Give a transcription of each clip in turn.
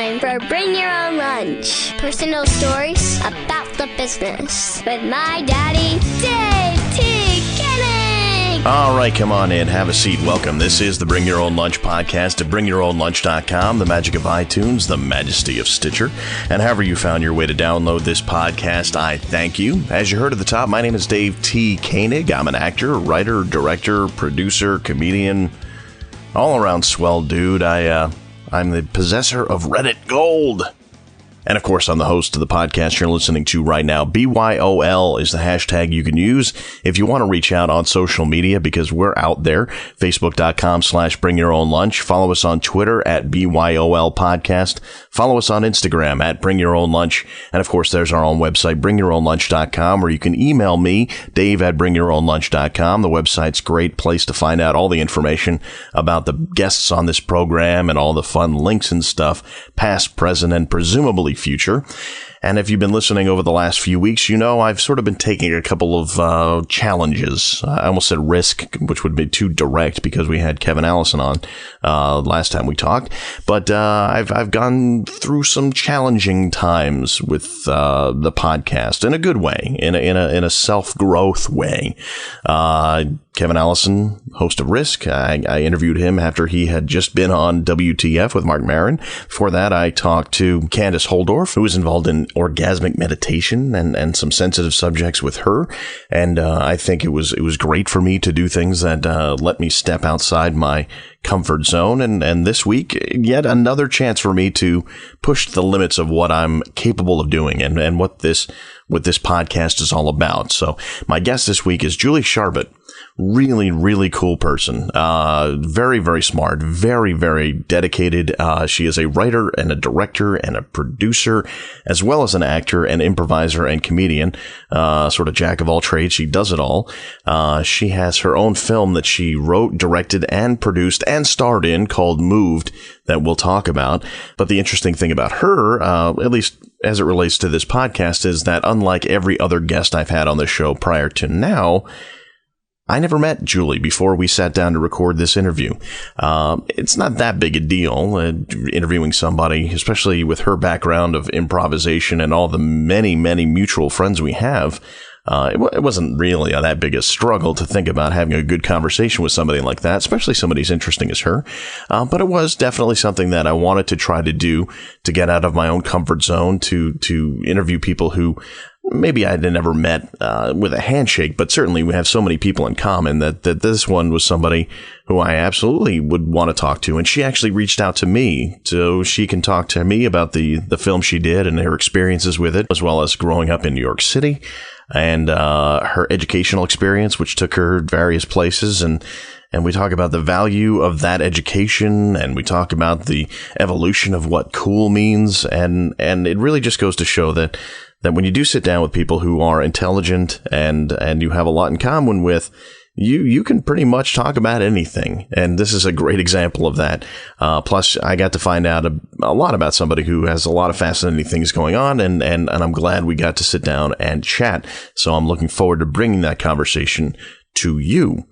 time for Bring Your Own Lunch. Personal stories about the business with my daddy, Dave T. Koenig. All right, come on in. Have a seat. Welcome. This is the Bring Your Own Lunch podcast at bringyourownlunch.com, the magic of iTunes, the majesty of Stitcher. And however you found your way to download this podcast, I thank you. As you heard at the top, my name is Dave T. Koenig. I'm an actor, writer, director, producer, comedian, all-around swell dude. I'm the possessor of Reddit gold. And of course, I'm the host of the podcast you're listening to right now. BYOL is the hashtag you can use if you want to reach out on social media, because we're out there. Facebook.com/bringyourownlunch. Follow us on Twitter at BYOL Podcast. Follow us on Instagram at bringyourownlunch. And of course, there's our own website, bringyourownlunch.com, where you can email me, Dave at bringyourownlunch.com. The website's a great place to find out all the information about the guests on this program and all the fun links and stuff, past, present, and presumably future. And if you've been listening over the last few weeks, you know I've sort of been taking a couple of challenges. I almost said risk, which would be too direct because we had Kevin Allison on last time we talked. But I've gone through some challenging times with the podcast in a good way, in a self-growth way. Kevin Allison, host of Risk. I interviewed him after he had just been on WTF with Mark Maron. Before that, I talked to Candace Holdorf, who was involved in orgasmic meditation and some sensitive subjects with her. And I think it was great for me to do things that let me step outside my comfort zone. And this week, yet another chance for me to push the limits of what I'm capable of doing and what this podcast is all about. So my guest this week is Julie Sharbutt. Really, really cool person. Very, very smart. Very, very dedicated. She is a writer and a director and a producer, as well as an actor and improviser and comedian. Sort of jack of all trades. She does it all. She has her own film that she wrote, directed, and produced and starred in called Moved that we'll talk about. But the interesting thing about her, at least as it relates to this podcast, is that unlike every other guest I've had on the show prior to now, I never met Julie before we sat down to record this interview. It's not that big a deal, interviewing somebody, especially with her background of improvisation and all the many, many mutual friends we have. It wasn't really that big a struggle to think about having a good conversation with somebody like that, especially somebody as interesting as her. But it was definitely something that I wanted to try to do to get out of my own comfort zone, to interview people who maybe I'd never met with a handshake, but certainly we have so many people in common that this one was somebody who I absolutely would want to talk to. And she actually reached out to me so she can talk to me about the film she did and her experiences with it, as well as growing up in New York City and her educational experience, which took her various places. And we talk about the value of that education, and we talk about the evolution of what cool means. And it really just goes to show that when you do sit down with people who are intelligent and you have a lot in common with, you can pretty much talk about anything. And this is a great example of that. Plus, I got to find out a lot about somebody who has a lot of fascinating things going on, and I'm glad we got to sit down and chat. So I'm looking forward to bringing that conversation to you.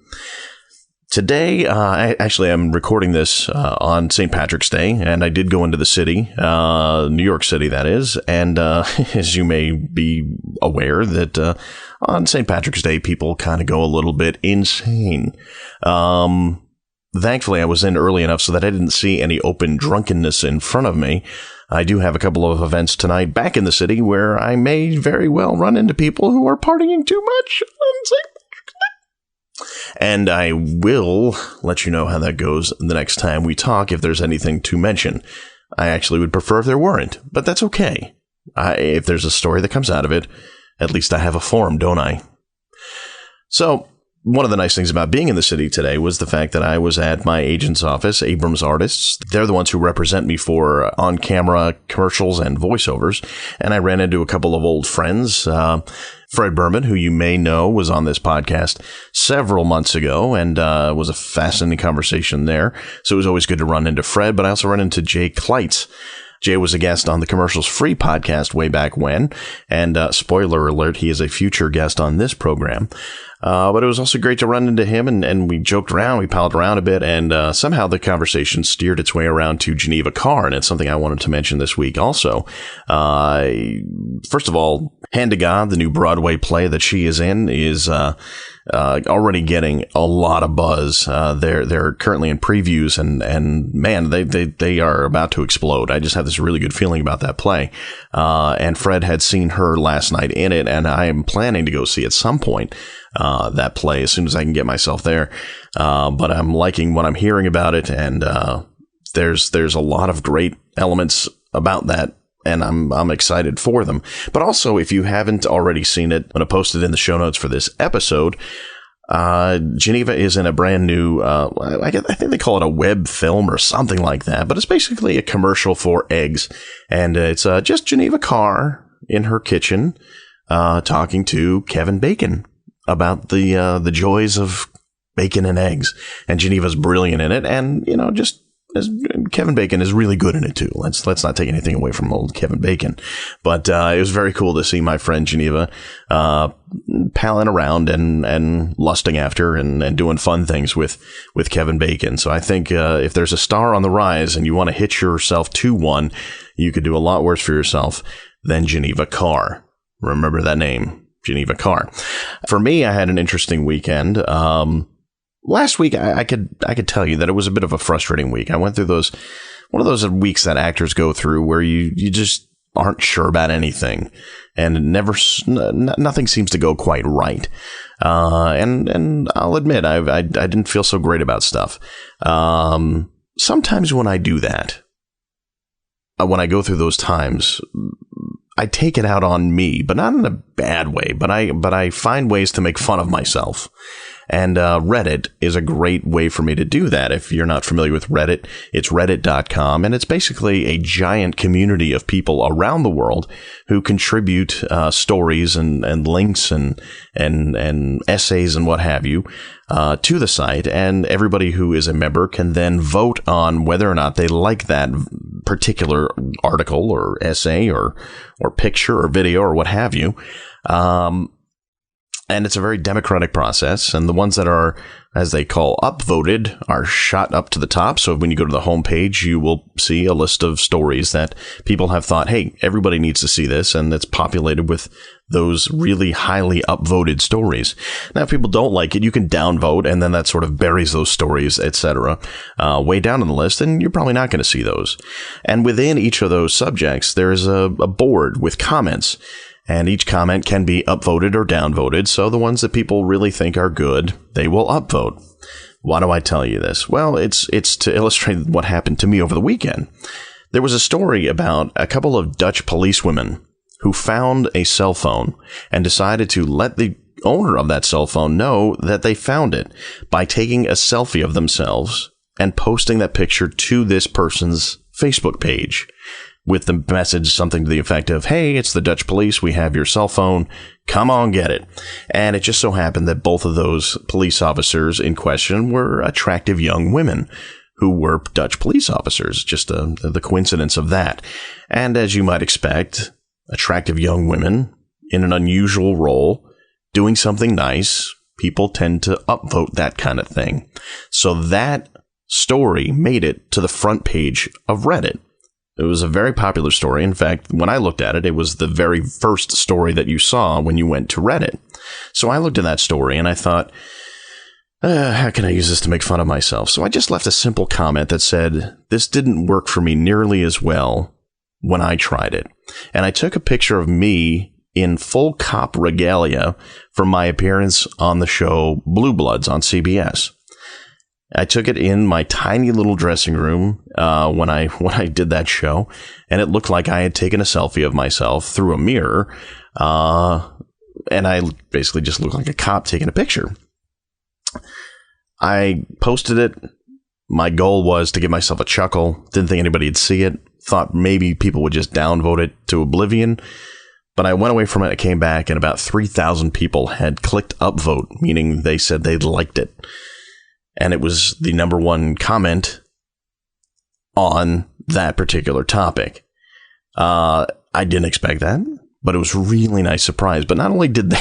Today, I'm recording this on St. Patrick's Day, and I did go into the city, New York City, that is. And as you may be aware, that on St. Patrick's Day, people kind of go a little bit insane. Thankfully, I was in early enough so that I didn't see any open drunkenness in front of me. I do have a couple of events tonight back in the city where I may very well run into people who are partying too much on St. And I will let you know how that goes the next time we talk, if there's anything to mention. I actually would prefer if there weren't, but that's okay. If there's a story that comes out of it, at least I have a forum, don't I? So, one of the nice things about being in the city today was the fact that I was at my agent's office, Abrams Artists. They're the ones who represent me for on-camera commercials and voiceovers. And I ran into a couple of old friends. Fred Berman, who you may know, was on this podcast several months ago, and was a fascinating conversation there. So it was always good to run into Fred, but I also ran into Jay Kleitz. Jay was a guest on the Commercials Free podcast way back when, and spoiler alert, he is a future guest on this program. But it was also great to run into him, and we joked around, we palled around a bit, and somehow the conversation steered its way around to Geneva Carr, and it's something I wanted to mention this week also. First of all, Hand to God, the new Broadway play that she is in, is already getting a lot of buzz. They're currently in previews, and man, they are about to explode. I just have this really good feeling about that play. And Fred had seen her last night in it, and I am planning to go see at some point that play as soon as I can get myself there. But I'm liking what I'm hearing about it, and there's a lot of great elements about that, and I'm excited for them. But also, if you haven't already seen it, I'm going to post it in the show notes for this episode. Geneva is in a brand new, I think they call it a web film or something like that, but it's basically a commercial for eggs. And it's just Geneva Carr in her kitchen talking to Kevin Bacon about the joys of bacon and eggs. And Geneva's brilliant in it, and, just Kevin Bacon is really good in it too. Let's not take anything away from old Kevin Bacon, but it was very cool to see my friend Geneva palling around and lusting after and doing fun things with Kevin Bacon. So I think if there's a star on the rise and you want to hitch yourself to one, you could do a lot worse for yourself than Geneva Carr. Remember that name, Geneva Carr. For me, I had an interesting weekend. Last week, I could tell you that it was a bit of a frustrating week. I went through one of those weeks that actors go through where you just aren't sure about anything, and nothing seems to go quite right. And I'll admit, I didn't feel so great about stuff. Sometimes when I do that, when I go through those times, I take it out on me, but not in a bad way. But I find ways to make fun of myself. And Reddit is a great way for me to do that. If you're not familiar with Reddit, it's reddit.com, and it's basically a giant community of people around the world who contribute stories and links and essays and what have you to the site. And everybody who is a member can then vote on whether or not they like that particular article or essay or picture or video or what have you. And it's a very democratic process. And the ones that are, as they call, upvoted are shot up to the top. So when you go to the homepage, you will see a list of stories that people have thought, hey, everybody needs to see this. And it's populated with those really highly upvoted stories. Now, if people don't like it, you can downvote, and then that sort of buries those stories, etc., way down on the list, and you're probably not going to see those. And within each of those subjects, there's a board with comments. And each comment can be upvoted or downvoted, so the ones that people really think are good, they will upvote. Why do I tell you this? Well, it's to illustrate what happened to me over the weekend. There was a story about a couple of Dutch policewomen who found a cell phone and decided to let the owner of that cell phone know that they found it by taking a selfie of themselves and posting that picture to this person's Facebook page, with the message something to the effect of, hey, it's the Dutch police. We have your cell phone. Come on, get it. And it just so happened that both of those police officers in question were attractive young women who were Dutch police officers. Just the coincidence of that. And as you might expect, attractive young women in an unusual role, doing something nice, people tend to upvote that kind of thing. So that story made it to the front page of Reddit. It was a very popular story. In fact, when I looked at it, it was the very first story that you saw when you went to Reddit. So I looked at that story and I thought, how can I use this to make fun of myself? So I just left a simple comment that said, this didn't work for me nearly as well when I tried it. And I took a picture of me in full cop regalia for my appearance on the show Blue Bloods on CBS. I took it in my tiny little dressing room when I did that show, and it looked like I had taken a selfie of myself through a mirror, and I basically just looked like a cop taking a picture. I posted it. My goal was to give myself a chuckle. Didn't think anybody would see it. Thought maybe people would just downvote it to oblivion. But I went away from it. I came back, and about 3,000 people had clicked upvote, meaning they said they liked it. And it was the number one comment on that particular topic. I didn't expect that, but it was a really nice surprise. But not only did they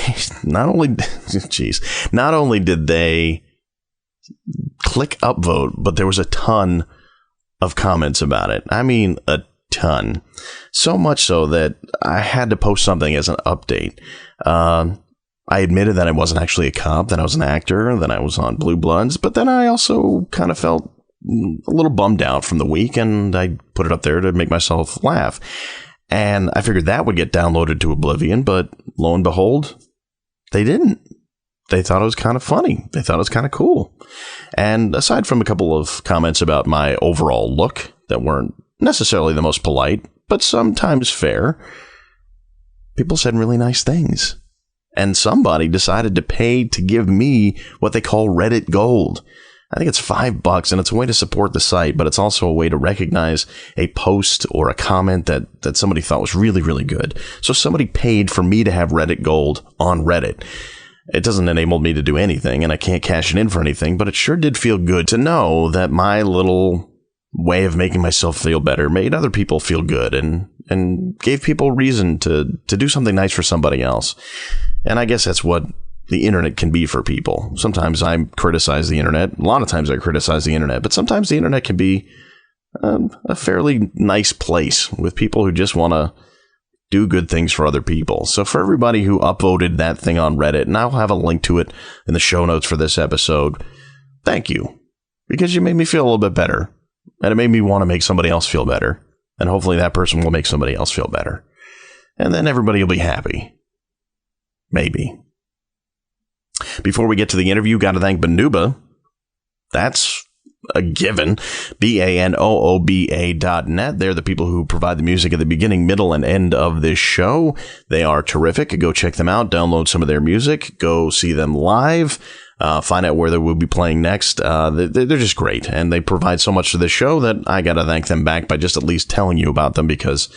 click upvote, but there was a ton of comments about it. I mean, a ton. So much so that I had to post something as an update. I admitted that I wasn't actually a cop, that I was an actor, that I was on Blue Bloods, but then I also kind of felt a little bummed out from the week, and I put it up there to make myself laugh. And I figured that would get downloaded to oblivion, but lo and behold, they didn't. They thought it was kind of funny. They thought it was kind of cool. And aside from a couple of comments about my overall look that weren't necessarily the most polite, but sometimes fair, people said really nice things. And somebody decided to pay to give me what they call Reddit Gold. I think it's $5, and it's a way to support the site, but it's also a way to recognize a post or a comment that somebody thought was really, really good. So somebody paid for me to have Reddit Gold on Reddit. It doesn't enable me to do anything, and I can't cash it in for anything, but it sure did feel good to know that my little way of making myself feel better made other people feel good and gave people reason to do something nice for somebody else. And I guess that's what the internet can be for people. Sometimes I criticize the internet. A lot of times I criticize the internet, but sometimes the internet can be a fairly nice place with people who just want to do good things for other people. So for everybody who upvoted that thing on Reddit, and I'll have a link to it in the show notes for this episode, thank you, because you made me feel a little bit better, and it made me want to make somebody else feel better, and hopefully that person will make somebody else feel better, and then everybody will be happy. Maybe. Before we get to the interview, got to thank Banuba. That's a given. BANOOBA.net. They're the people who provide the music at the beginning, middle, and end of this show. They are terrific. Go check them out. Download some of their music. Go see them live. Find out where they will be playing next. They're just great. And they provide so much to this show that I got to thank them back by just at least telling you about them, because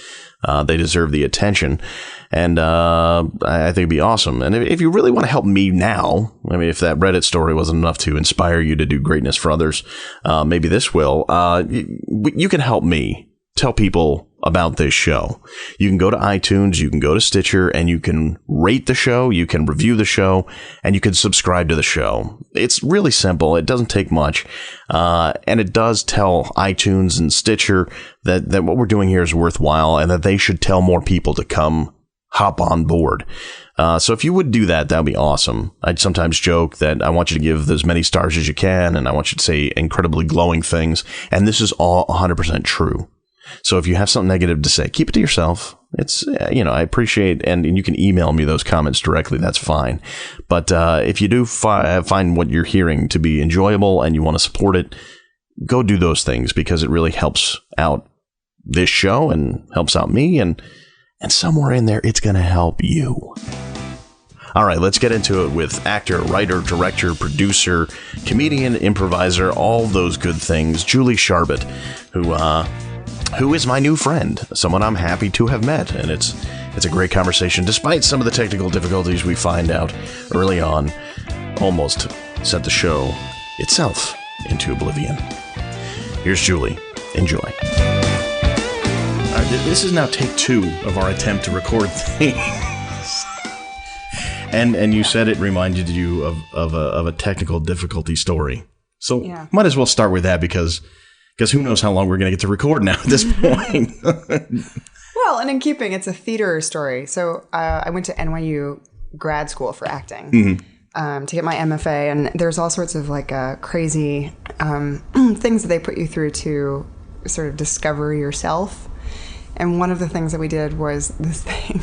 they deserve the attention. And I think it'd be awesome. And if you really want to help me now, I mean, if that Reddit story wasn't enough to inspire you to do greatness for others, maybe this will. You can help me tell people about this show. You can go to iTunes, you can go to Stitcher, and you can rate the show, you can review the show, and you can subscribe to the show. It's really simple. It doesn't take much. And it does tell iTunes and Stitcher that what we're doing here is worthwhile and that they should tell more people to come hop on board. So if you would do that, that would be awesome. I'd sometimes joke that I want you to give as many stars as you can, and I want you to say incredibly glowing things. And this is all 100% true. So if you have something negative to say, keep it to yourself. It's, I appreciate, and you can email me those comments directly. That's fine. But if you do find what you're hearing to be enjoyable and you want to support it, go do those things, because it really helps out this show and helps out me. And somewhere in there, it's going to help you. All right, let's get into it with actor, writer, director, producer, comedian, improviser, all those good things, Julie Sharbutt, who is my new friend, someone I'm happy to have met. And it's a great conversation, despite some of the technical difficulties we find out early on. Almost sent the show itself into oblivion. Here's Julie. Enjoy. This is now take 2 of our attempt to record things. and you said it reminded you of a technical difficulty story. So yeah. Might as well start with that, because who knows how long we're going to get to record now at this point. Well, and in keeping, it's a theater story. So I went to NYU grad school for acting to get my MFA. And there's all sorts of crazy things that they put you through to sort of discover yourself. And one of the things that we did was this thing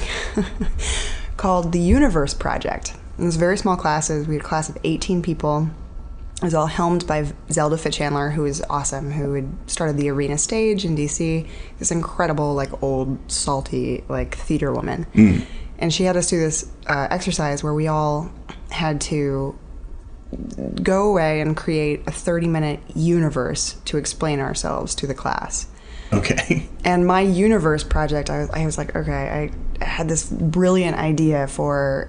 called the Universe Project. It was very small classes. We had a class of 18 people. It was all helmed by Zelda Fitchandler, who is awesome, who had started the Arena Stage in D.C., this incredible, old, salty, theater woman. And she had us do this exercise where we all had to go away and create a 30-minute universe to explain ourselves to the class. Okay. And my universe project, I was like, okay, I had this brilliant idea for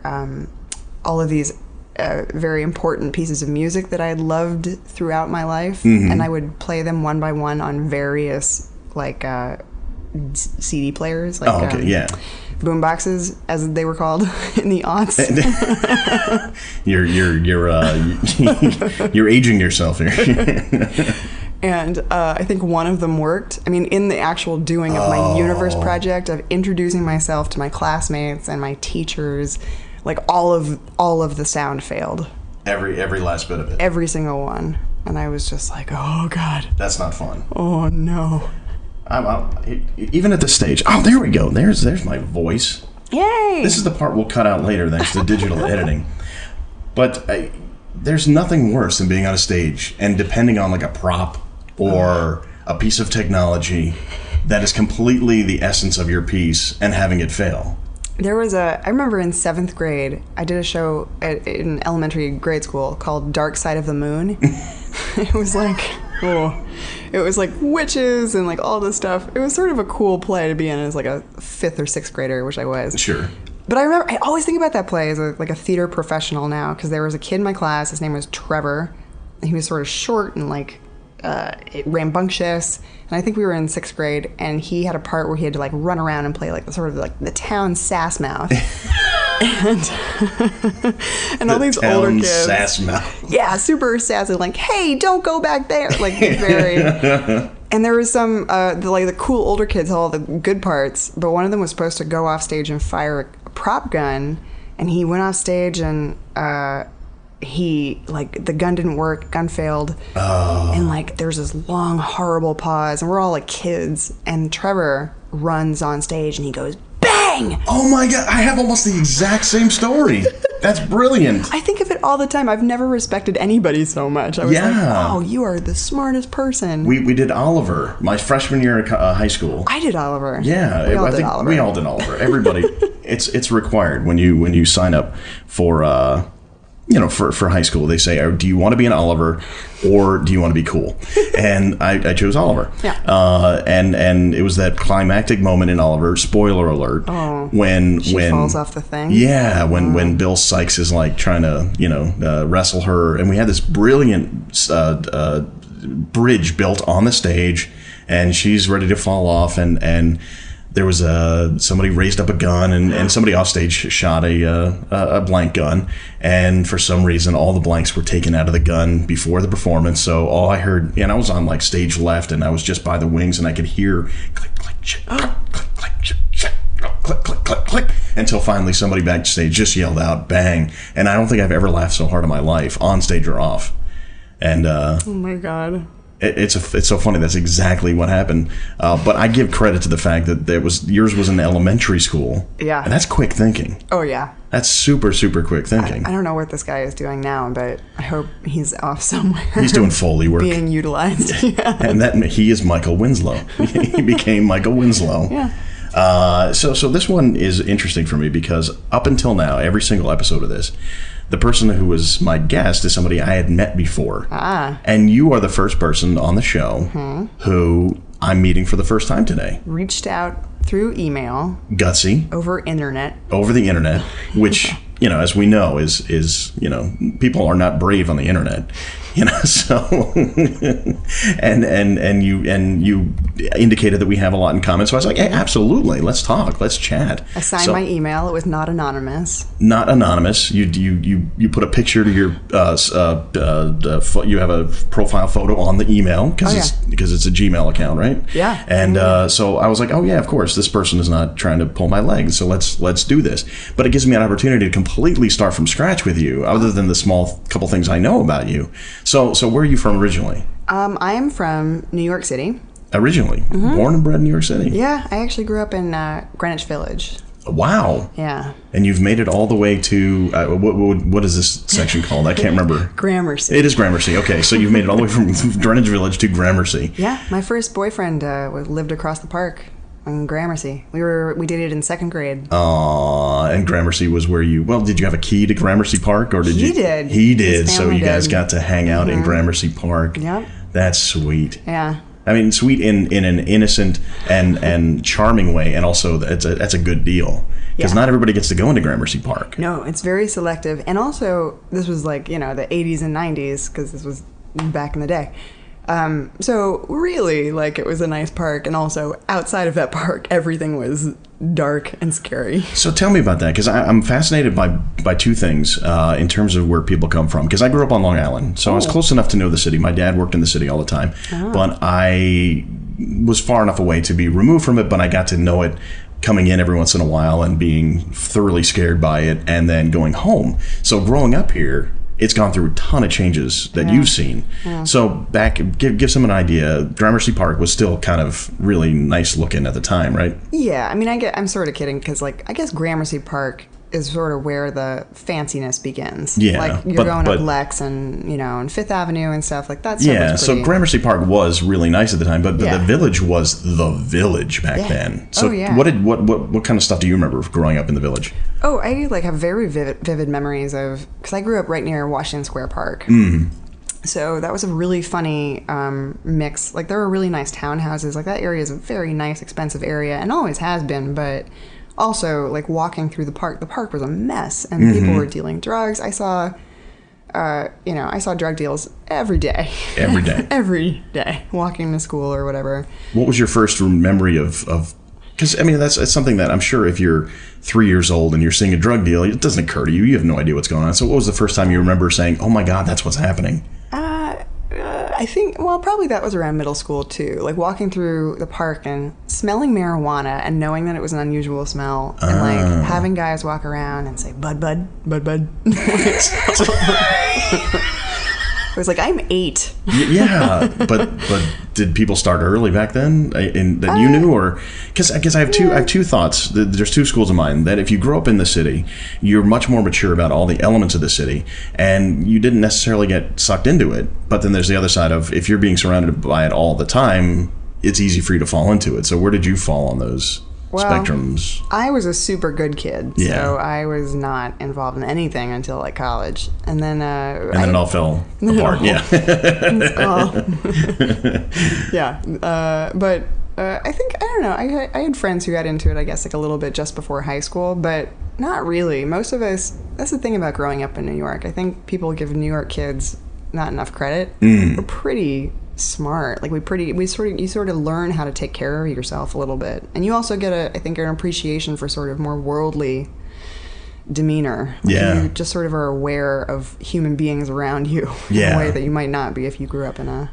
all of these very important pieces of music that I had loved throughout my life. And I would play them one by one on various CD players. Like, boom boxes, as they were called in the aughts. You're aging yourself here. And I think one of them worked. I mean, in the actual doing of my universe project of introducing myself to my classmates and my teachers, like all of the sound failed. Every last bit of it. Every single one. And I was just like, oh God. That's not fun. Oh no. Even at this stage. Oh, there we go. There's my voice. Yay! This is the part we'll cut out later thanks to digital editing. But there's nothing worse than being on a stage and depending on like a prop or a piece of technology that is completely the essence of your piece and having it fail. I remember in 7th grade, I did a show in elementary grade school called Dark Side of the Moon. It was like witches and like all this stuff. It was sort of a cool play to be in as like a 5th or 6th grader, which I was. Sure. But I always think about that play as like a theater professional now, because there was a kid in my class, his name was Trevor, and he was sort of short and like rambunctious, and I think we were in 6th grade, and he had a part where he had to like run around and play like the town sass mouth. and all these older kids, sass mouth. Yeah, super sassy, like, hey, don't go back there, like very. And there was some the cool older kids had all the good parts, but one of them was supposed to go off stage and fire a prop gun, and he went off stage and the gun didn't work, gun failed. Oh. And like there's this long horrible pause, and we're all like kids, and Trevor runs on stage and he goes bang. Oh my God, I have almost the exact same story. That's brilliant. I think of it all the time. I've never respected anybody so much. I was like, oh, you are the smartest person. We did Oliver my freshman year at high school. I did Oliver. Yeah, we all did Oliver. We all did Oliver. Everybody, it's required when you sign up for for high school. They say, do you want to be an Oliver or do you want to be cool? And I chose Oliver. Yeah. And it was that climactic moment in Oliver, spoiler alert, when falls off the thing. Yeah, when Bill Sykes is like trying to, wrestle her, and we had this brilliant bridge built on the stage, and she's ready to fall off, and there was somebody raised up a gun, and somebody off stage shot a blank gun, and for some reason all the blanks were taken out of the gun before the performance. So all I heard, and I was on like stage left, and I was just by the wings, and I could hear click click click click click click click click click until finally somebody backstage just yelled out bang, and I don't think I've ever laughed so hard in my life, on stage or off. And oh my God. It's so funny. That's exactly what happened. But I give credit to the fact that yours was in elementary school. Yeah. And that's quick thinking. Oh, yeah. That's super, super quick thinking. I don't know what this guy is doing now, but I hope he's off somewhere. He's doing Foley work. Being utilized. Yeah. And he is Michael Winslow. He became Michael Winslow. Yeah. So this one is interesting for me because up until now, every single episode of this, the person who was my guest is somebody I had met before. And you are the first person on the show who I'm meeting for the first time today. Reached out through email. Gutsy. Over the internet, which, as we know, is people are not brave on the internet. So and you indicated that we have a lot in common. So I was like, hey, absolutely, let's talk, let's chat. I signed my email. It was not anonymous. Not anonymous. You put a picture to your you have a profile photo on the email because it's a Gmail account, right? Yeah. And so I was like, oh yeah, of course, this person is not trying to pull my leg, so let's do this. But it gives me an opportunity to completely start from scratch with you, other than the small couple things I know about you. So where are you from originally? I am from New York City. Originally? Born and bred in New York City? Yeah, I actually grew up in Greenwich Village. Wow. Yeah. And you've made it all the way to, what is this section called? I can't remember. Gramercy. It is Gramercy. Okay, so you've made it all the way from Greenwich Village to Gramercy. Yeah, my first boyfriend lived across the park. In Gramercy. We did it in 2nd grade. And Gramercy was where did you have a key to Gramercy Park, or did you? Did. He did. So you guys got to hang out in Gramercy Park. Yep. That's sweet. Yeah. I mean, sweet in an innocent and charming way, and also that's a good deal because not everybody gets to go into Gramercy Park. No, it's very selective, and also this was like the 80s and 90s because this was back in the day. So really, like, it was a nice park, and also outside of that park, everything was dark and scary. So tell me about that, because I'm fascinated by two things in terms of where people come from. Because I grew up on Long Island, so I was close enough to know the city. My dad worked in the city all the time, but I was far enough away to be removed from it, but I got to know it coming in every once in a while and being thoroughly scared by it, and then going home. So growing up here, it's gone through a ton of changes that you've seen. So give someone an idea. Gramercy Park was still kind of really nice looking at the time, right? Yeah, I mean, I'm sort of kidding, because, like, I guess Gramercy Park is sort of where the fanciness begins. Yeah. Like, you're going up Lex and, and Fifth Avenue and stuff like that. Yeah, so Gramercy Park was really nice at the time, but the Village was the Village back then. So what kind of stuff do you remember growing up in the Village? Oh, I like have very vivid memories of, because I grew up right near Washington Square Park. So that was a really funny mix. Like, there were really nice townhouses. Like, that area is a very nice, expensive area, and always has been, but also, like, walking through the park was a mess, and people were dealing drugs. I saw drug deals every day. Every day. Every day, walking to school or whatever. What was your first memory of because, I mean, that's something that I'm sure if you're 3 years old and you're seeing a drug deal, it doesn't occur to you. You have no idea what's going on. So what was the first time you remember saying, oh my God, that's what's happening? I think, well, probably that was around middle school, too. Like, walking through the park and smelling marijuana and knowing that it was an unusual smell. And, like, having guys walk around and say, bud, bud, bud, bud. I was like, I'm 8. Yeah, but did people start early back then that you knew? Or because I guess I have two thoughts. There's two schools of mine. That if you grow up in the city, you're much more mature about all the elements of the city, and you didn't necessarily get sucked into it. But then there's the other side of, if you're being surrounded by it all the time, it's easy for you to fall into it. So where did you fall on those spectrums? I was a super good kid, so I was not involved in anything until, like, college, and then it all fell apart. But I think, I don't know, I had friends who got into it, I guess, like, a little bit just before high school, but not really. Most of us, that's the thing about growing up in New York. I think people give New York kids not enough credit. We're pretty smart. Like, you sort of learn how to take care of yourself a little bit, and you also get an appreciation for sort of more worldly demeanor. Like, you just sort of are aware of human beings around you in a way that you might not be if you grew up in a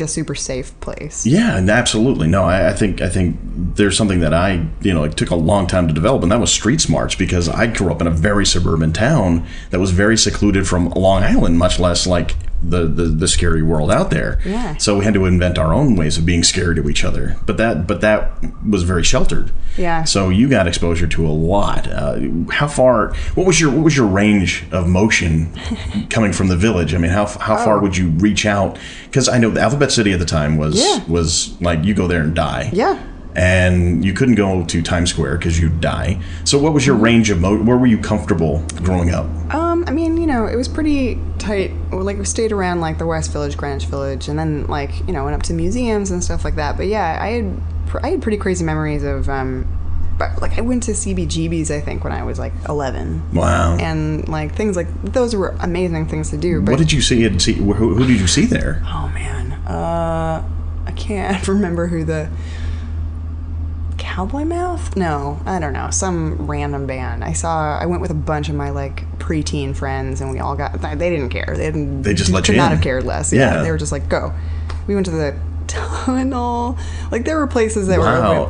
super safe place. Yeah, and absolutely. No, I think there's something that it took a long time to develop, and that was street smarts, because I grew up in a very suburban town that was very secluded from Long Island, much less like the scary world out there. Yeah. So we had to invent our own ways of being scared to each other. But that was very sheltered. Yeah. So you got exposure to a lot. How far? What was your range of motion coming from the Village? I mean, how far would you reach out? Because I know the Alphabet City at the time was like, you go there and die. Yeah. And you couldn't go to Times Square because you'd die. So what was your range of where were you comfortable growing up? I mean, it was pretty tight. Like, we stayed around, like, the West Village, Greenwich Village, and then, like, went up to museums and stuff like that. But yeah, I had pretty crazy memories of, but, like, I went to CBGB's, I think, when I was, like, 11. Wow. And, like, things like, those were amazing things to do. But what did you see? Who did you see there? Oh, man. I can't remember who the... Cowboy Mouth? No, I don't know. Some random band. I went with a bunch of my, like, preteen friends, and we all got... They didn't care. They just let you in. Could not have cared less. Yeah. They were just like, go. We went to the tunnel. Like, there were places that were... I mean,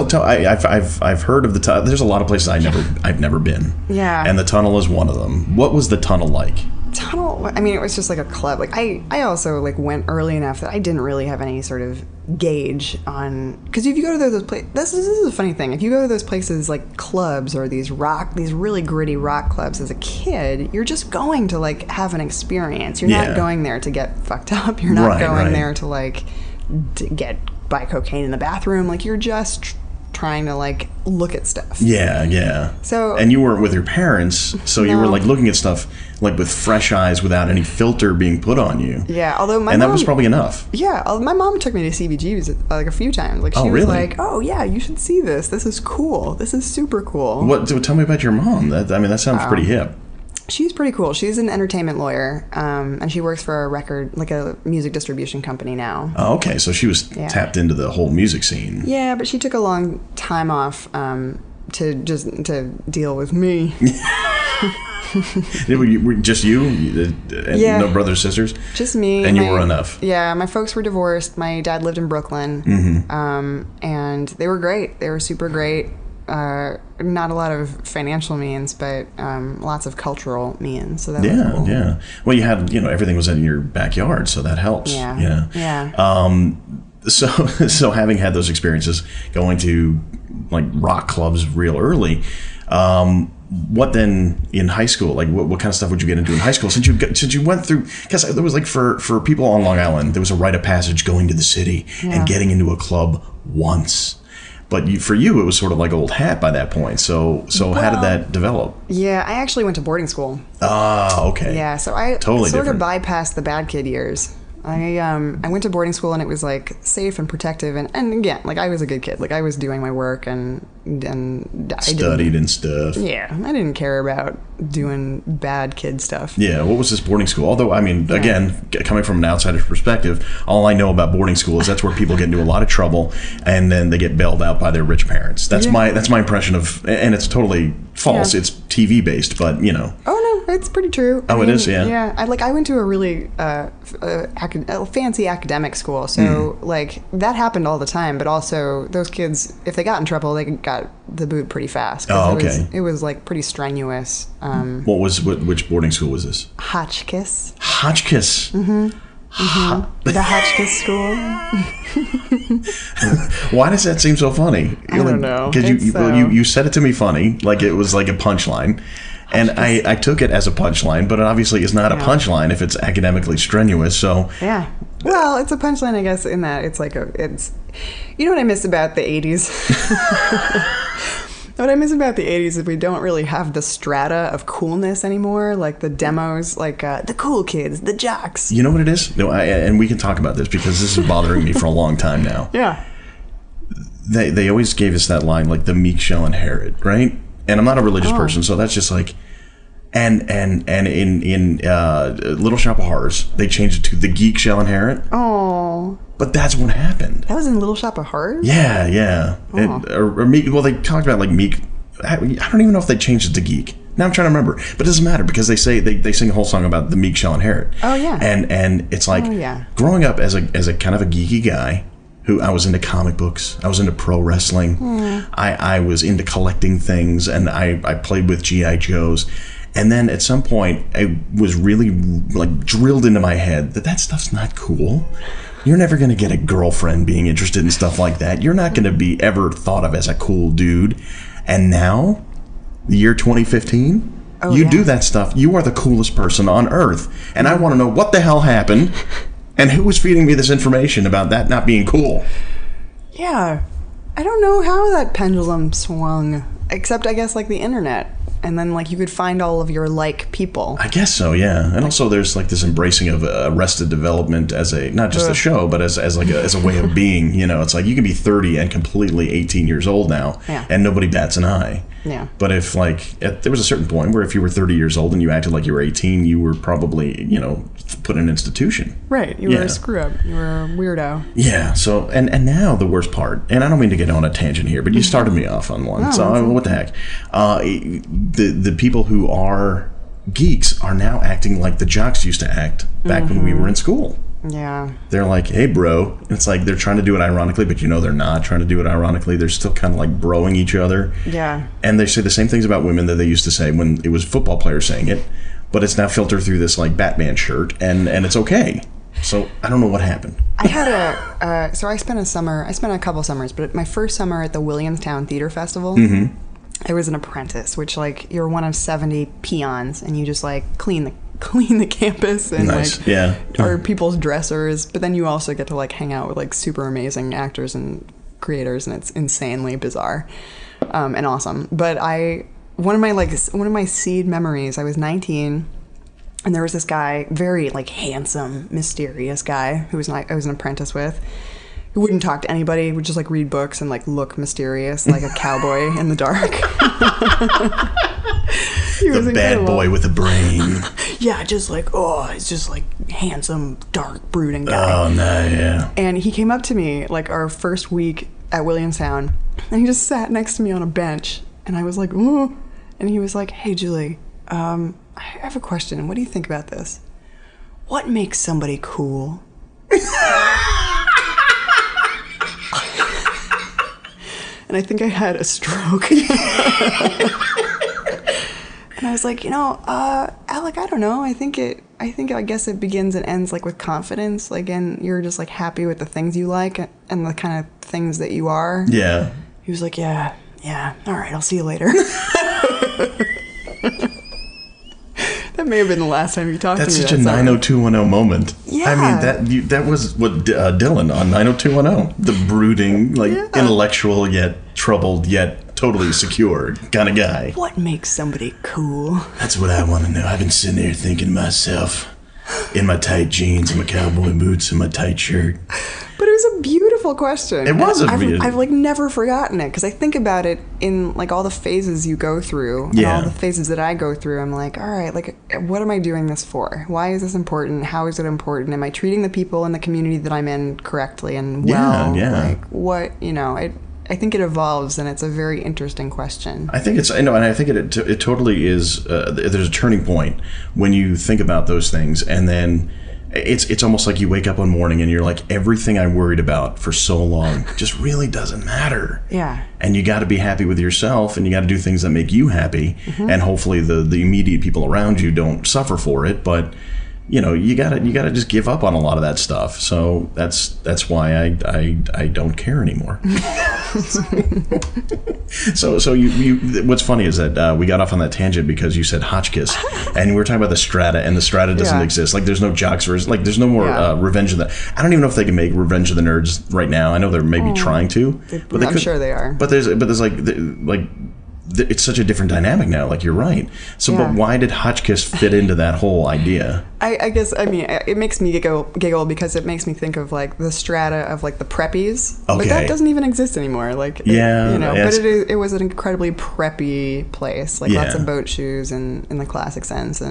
tell. I've heard of the tunnel. There's a lot of places I've never been. Yeah. And the tunnel is one of them. What was the tunnel like? I mean, it was just like a club. Like, I also, like, went early enough that I didn't really have any sort of gauge on, because if you go to those places, this is a funny thing. If you go to those places, like clubs or these really gritty rock clubs as a kid, you're just going to, like, have an experience. You're not going there to get fucked up. You're not going there to, like, buy cocaine in the bathroom. Like, you're just trying to, like, look at stuff. Yeah. So, and you weren't with your parents, so you were, like, looking at stuff, like, with fresh eyes without any filter being put on you. Yeah, although my mom... And that was probably enough. Yeah, my mom took me to CBGB's, like, a few times. Like, she was like, oh, yeah, you should see this. This is cool. This is super cool. Tell me about your mom. That sounds pretty hip. She's pretty cool. She's an entertainment lawyer, and she works for a music distribution company now. Oh, okay. So she was tapped into the whole music scene. Yeah, but she took a long time off to deal with me. Just you? And no brothers, sisters? Just me. And you were enough. Yeah, my folks were divorced. My dad lived in Brooklyn, and they were great. They were super great. Not a lot of financial means, but lots of cultural means. So that was cool. Yeah. Well, you had, everything was in your backyard, so that helps. Yeah. So having had those experiences, going to like rock clubs real early, what then in high school? Like what kind of stuff would you get into in high school? Since you went through, because there was like for people on Long Island, there was a rite of passage going to the city and getting into a club once. But for you, it was sort of like old hat by that point. So how did that develop? Yeah, I actually went to boarding school. Ah, okay. Yeah, so I totally sort different. of bypassed the bad kid years. I went to boarding school and it was like safe and protective and again, like I was a good kid. Like I was doing my work and I studied and stuff. Yeah, I didn't care about doing bad kid stuff. Yeah, what was this boarding school? Although, I mean, again, coming from an outsider's perspective, all I know about boarding school is that's where people get into a lot of trouble and then they get bailed out by their rich parents. That's my impression of, and it's totally false. Yeah. It's TV based, but Oh no, it's pretty true. Oh, it is, yeah. Yeah, I went to a really fancy academic school, so like that happened all the time. But also, those kids, if they got in trouble, they got the boot pretty fast. Oh, okay. It was like pretty strenuous. Which boarding school was this? Hotchkiss. Hotchkiss. The Hotchkiss school. Why does that seem so funny? I don't know. Because you said it to me funny, like it was like a punchline. And I took it as a punchline, but it obviously is not a punchline if it's academically strenuous. So yeah, well, it's a punchline, I guess, in that it's like it's. You know what I miss about the 80s? What I miss about the 80s is we don't really have the strata of coolness anymore, like the demos, like the cool kids, the jocks. You know what it is? No, and we can talk about this because this is bothering me for a long time now. Yeah. They always gave us that line, like the meek shall inherit, right? And I'm not a religious person, so that's just like, and in Little Shop of Horrors, they changed it to the geek shall inherit. Oh. But that's what happened. That was in Little Shop of Horrors? Yeah. Oh. Or meek. Well, they talked about like meek. I don't even know if they changed it to geek. Now I'm trying to remember, but it doesn't matter because they say they sing a whole song about the meek shall inherit. Oh yeah. And it's like growing up as a kind of a geeky guy. Who I was into comic books. I was into pro wrestling. I was into collecting things, and I played with G.I. Joes. And then at some point, it was really like drilled into my head that stuff's not cool. You're never going to get a girlfriend being interested in stuff like that. You're not going to be ever thought of as a cool dude. And now, the year 2015, you do that stuff. You are the coolest person on earth. And I want to know what the hell happened. And who was feeding me this information about that not being cool? Yeah. I don't know how that pendulum swung, except I guess like the internet. And then like you could find all of your like people. I guess so, yeah. And also there's like this embracing of Arrested Development as a, not just a show, but as a way of being. It's like you can be 30 and completely 18 years old now, and nobody bats an eye. Yeah. But if there was a certain point where if you were 30 years old and you acted like you were 18, you were probably, put in an institution. Right. You were a screw up. You were a weirdo. Yeah. So, and now the worst part, and I don't mean to get on a tangent here, but you started me off on one. What the heck? The people who are geeks are now acting like the jocks used to act back when we were in school. Yeah. They're like, hey, bro. It's like they're trying to do it ironically, but they're not trying to do it ironically. They're still kind of like broing each other. Yeah. And they say the same things about women that they used to say when it was football players saying it, but it's now filtered through this like Batman shirt, and it's okay. So I don't know what happened. I had I spent a couple summers, but my first summer at the Williamstown Theater Festival, I was an apprentice, which like you're one of 70 peons, and you just like clean the campus and are people's dressers, but then you also get to like hang out with like super amazing actors and creators, and it's insanely bizarre and awesome. But one of my seed memories, I was 19 and there was this guy, very like handsome, mysterious guy who I was an apprentice with, who wouldn't talk to anybody, would just like read books and like look mysterious like a cowboy in the dark. The bad boy with a brain. Yeah, just like, he's just like handsome, dark, brooding guy. Oh, no, yeah. And he came up to me like our first week at Williamstown, and he just sat next to me on a bench, and I was like, ooh. And he was like, hey, Julie, I have a question. What do you think about this? What makes somebody cool? And I think I had a stroke. And I was like, Alec, I don't know. I guess it begins and ends like with confidence. Like, and you're just like happy with the things you like and the kind of things that you are. Yeah. He was like, yeah. All right, I'll see you later. That may have been the last time you talked to me. That's such a 90210 moment. Yeah. I mean, that was what Dylan on 90210. The brooding, intellectual yet troubled yet totally secure kind of guy. What makes somebody cool? That's what I want to know. I've been sitting there thinking to myself, in my tight jeans and my cowboy boots and my tight shirt. But it was a beautiful question. It was I've like never forgotten it because I think about it in like all the phases you go through and all the phases that I go through. I'm like, all right, like what am I doing this for? Why is this important? How is it important? Am I treating the people in the community that I'm in correctly and well? Yeah. Like what, I think it evolves, and it's a very interesting question. I think and I think it totally is. There's a turning point when you think about those things, and then it's almost like you wake up one morning and you're like, everything I worried about for so long just really doesn't matter. Yeah. And you got to be happy with yourself, and you got to do things that make you happy, and hopefully the immediate people around you don't suffer for it, but. You gotta just give up on a lot of that stuff. So that's why I don't care anymore. So you what's funny is that we got off on that tangent because you said Hotchkiss, and we were talking about the Strata, and the Strata doesn't exist. Like there's no Jocks version. Like there's no more Revenge of the. I don't even know if they can make Revenge of the Nerds right now. I know they're maybe trying to, but I'm sure they are. But there's like. It's such a different dynamic now. Like you're right. So, but why did Hotchkiss fit into that whole idea? I guess it makes me giggle because it makes me think of like the strata of like the preppies. Okay. But that doesn't even exist anymore. Like but it was an incredibly preppy place. Like lots of boat shoes and in the classic sense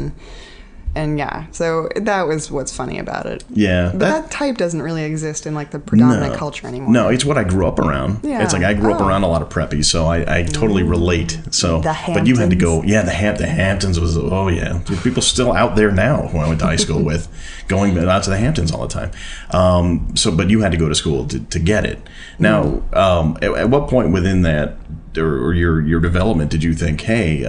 and yeah, so that was what's funny about it. Yeah. But that type doesn't really exist in like the predominant culture anymore. No, it's what I grew up around. Yeah. It's like I grew up around a lot of preppies, so I totally relate. So, but you had to go, the Hamptons was, people still out there now who I went to high school with, going out to the Hamptons all the time. But you had to go to school to get it. Now, at what point within that, or your development, did you think, hey,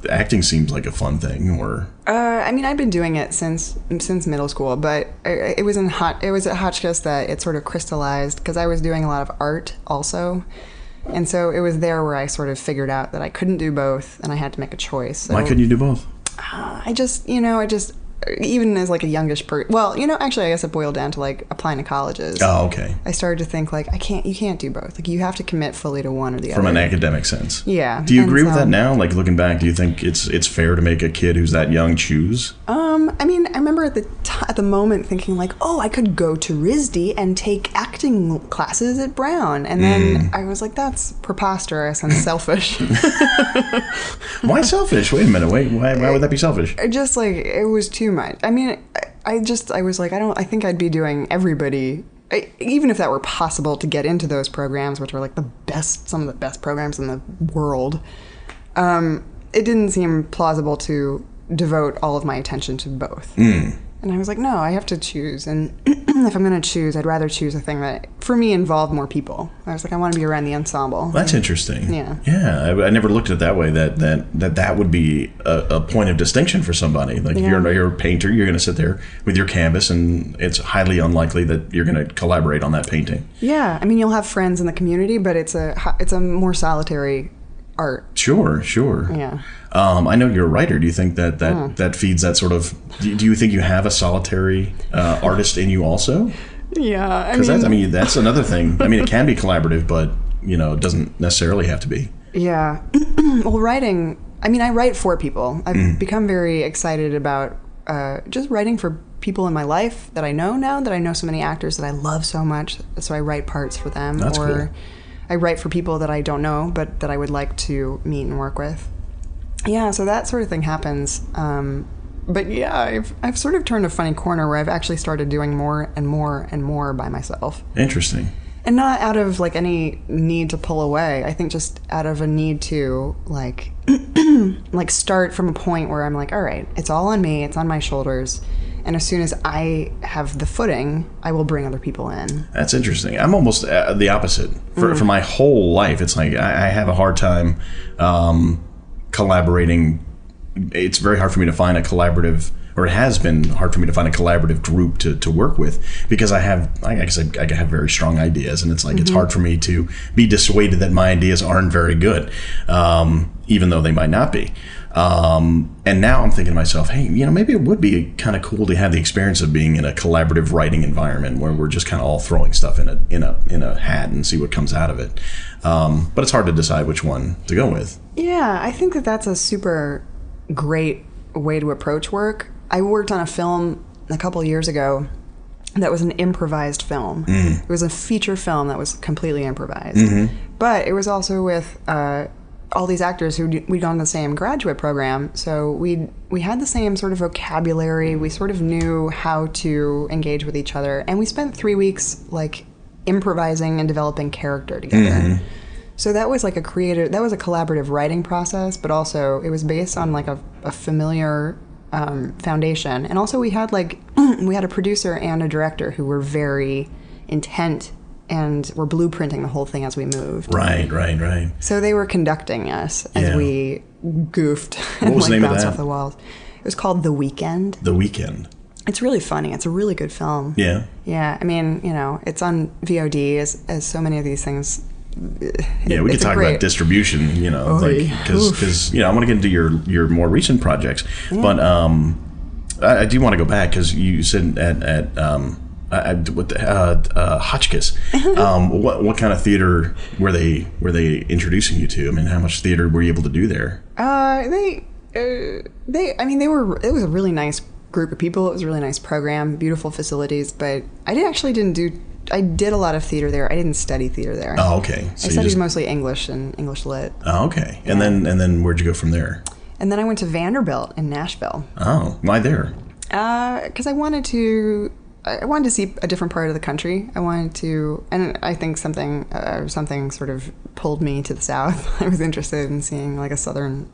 acting seems like a fun thing? Or I'd been doing it since middle school, but it was at Hotchkiss that it sort of crystallized because I was doing a lot of art also, and so it was there where I sort of figured out that I couldn't do both, and I had to make a choice. So, why couldn't you do both? Even as like a youngish person, actually I guess it boiled down to like applying to colleges. Oh, okay. I started to think like you can't do both. Like you have to commit fully to one or the other. From an academic sense. Yeah. Do you agree with that now? Like looking back, do you think it's fair to make a kid who's that young choose? I remember at the moment thinking like, oh, I could go to RISD and take acting classes at Brown, and then I was like, that's preposterous and selfish. Why selfish? Wait a minute. Why would that be selfish? Just like it was too much. I mean, I was like, I think I'd be doing everybody. Even if that were possible to get into those programs, which are like some of the best programs in the world, it didn't seem plausible to devote all of my attention to both. And I was like, no, I have to choose. And if I'm going to choose, I'd rather choose a thing that, for me, involved more people. I was like, I want to be around the ensemble. That's interesting. Yeah. Yeah, I never looked at it that way, that would be a point of distinction for somebody. Like, you're a painter, you're going to sit there with your canvas, and it's highly unlikely that you're going to collaborate on that painting. Yeah. I mean, you'll have friends in the community, but it's a more solitary art. Sure. Yeah. I know you're a writer. Do you think that feeds that sort of? Do you think you have a solitary artist in you also? Yeah, because that's another thing. I mean, it can be collaborative, but it doesn't necessarily have to be. Yeah. Well, writing. I write for people. I've become very excited about just writing for people in my life that I know now. That I know so many actors that I love so much. So I write parts for them. That's cool. I write for people that I don't know, but that I would like to meet and work with. Yeah, so that sort of thing happens. But yeah, I've sort of turned a funny corner where I've actually started doing more and more and more by myself. Interesting. And not out of like any need to pull away. I think just out of a need to like like start from a point where I'm like, all right, it's all on me, it's on my shoulders. And as soon as I have the footing, I will bring other people in. That's interesting. I'm almost the opposite. For my whole life, it's like I have a hard time collaborating. It's very hard for me to find a collaborative, or it has been hard for me to find a collaborative group to work with, because I have very strong ideas, and it's like it's hard for me to be dissuaded that my ideas aren't very good, even though they might not be. And now I'm thinking to myself, hey, maybe it would be kind of cool to have the experience of being in a collaborative writing environment where we're just kind of all throwing stuff in a hat and see what comes out of it. But it's hard to decide which one to go with. Yeah, I think that's a super great way to approach work. I worked on a film a couple years ago that was an improvised film. It was a feature film that was completely improvised. But it was also with all these actors who we'd gone to the same graduate program, so we had the same sort of vocabulary. We sort of knew how to engage with each other, and we spent 3 weeks like improvising and developing character together. So that was like a collaborative writing process, but also it was based on like a familiar foundation. And also we had a producer and a director who were very intent and were blueprinting the whole thing as we moved. Right. So they were conducting us as we goofed and bounced off the walls. It was called The Weekend. The Weekend. It's really funny. It's a really good film. Yeah. Yeah. I mean, it's on VOD as so many of these things. Yeah, we could talk about distribution, because I want to get into your more recent projects, but I do want to go back because you said at Hotchkiss. What kind of theater were they introducing you to? I mean, how much theater were you able to do there? It was a really nice group of people. It was a really nice program, beautiful facilities, but I did a lot of theater there. I didn't study theater there. Oh, okay. So I studied mostly English and English lit. Oh, okay. Yeah. And then where'd you go from there? And then I went to Vanderbilt in Nashville. Oh, why there? Because I wanted to see a different part of the country. And I think something sort of pulled me to the South. I was interested in seeing like a Southern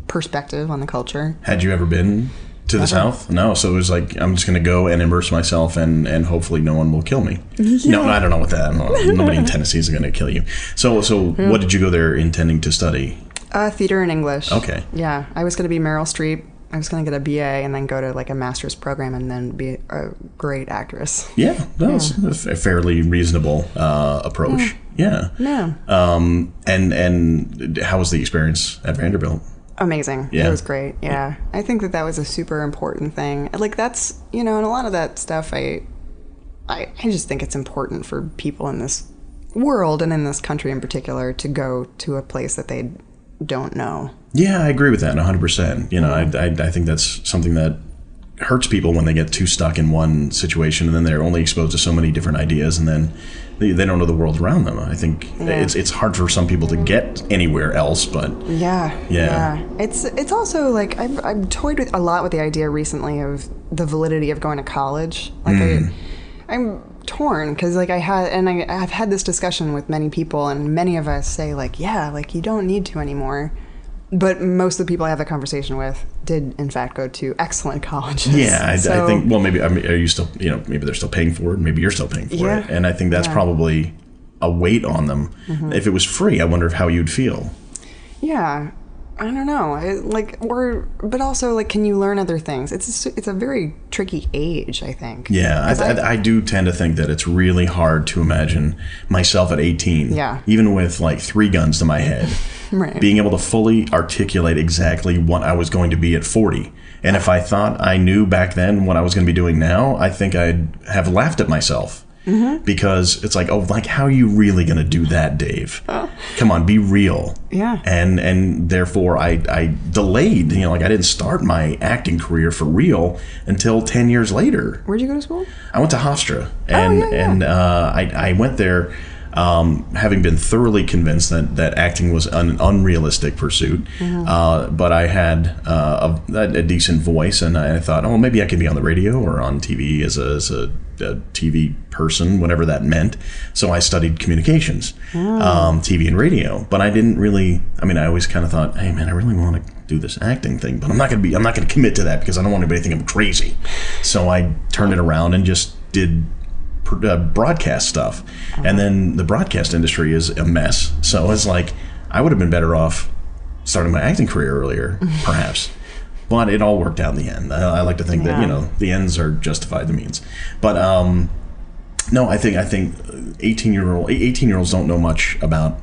perspective on the culture. Had you ever been to the South? No. So it was like, I'm just going to go and immerse myself and hopefully no one will kill me. Yeah. No, I don't know what that. Nobody in Tennessee is going to kill you. So what did you go there intending to study? Theater and English. Okay. Yeah. I was going to be Meryl Streep. I was going to get a BA and then go to like a master's program and then be a great actress. Yeah. That's a fairly reasonable approach. Yeah. And how was the experience at Vanderbilt? Amazing. Yeah. It was great. Yeah. I think that was a super important thing. Like that's, and a lot of that stuff, I just think it's important for people in this world and in this country in particular to go to a place that they don't know. Yeah, I agree with that 100%. I think that's something that hurts people when they get too stuck in one situation and then they're only exposed to so many different ideas and then they don't know the world around them. I think it's hard for some people to get anywhere else, but yeah. It's also like I've toyed with a lot with the idea recently of the validity of going to college. Like I'm torn because like I've had this discussion with many people and many of us say like you don't need to anymore. But most of the people I have that conversation with did, in fact, go to excellent colleges. Yeah, I think, well, maybe, are you still, maybe they're still paying for it. Maybe you're still paying for it. And I think that's probably a weight on them. Mm-hmm. If it was free, I wonder how you'd feel. Yeah, I don't know. But also, can you learn other things? It's a very tricky age, I think. Yeah, I do tend to think that it's really hard to imagine myself at 18, even with 3 guns to my head. Right. Being able to fully articulate exactly what I was going to be at 40. And if I thought I knew back then what I was going to be doing now, I think I'd have laughed at myself. Mm-hmm. Because it's how are you really going to do that, Dave? Come on, be real. Yeah. And therefore I delayed, I didn't start my acting career for real until 10 years later. Where'd you go to school? I went to Hofstra. And I went there having been thoroughly convinced that acting was an unrealistic pursuit. But I had a decent voice, and I thought, oh, maybe I could be on the radio or on TV as a TV person, whatever that meant. So I studied communications, TV and radio. But I didn't really. I mean, I always kind of thought, hey, man, I really want to do this acting thing, but I'm not going to commit to that because I don't want anybody to think I'm crazy. So I turned it around and just did broadcast stuff. And then the broadcast industry is a mess. So it's like I would have been better off starting my acting career earlier, perhaps. But it all worked out in the end. I like to think that, you know, the ends are justified the means. But no, I think 18-year-olds don't know much about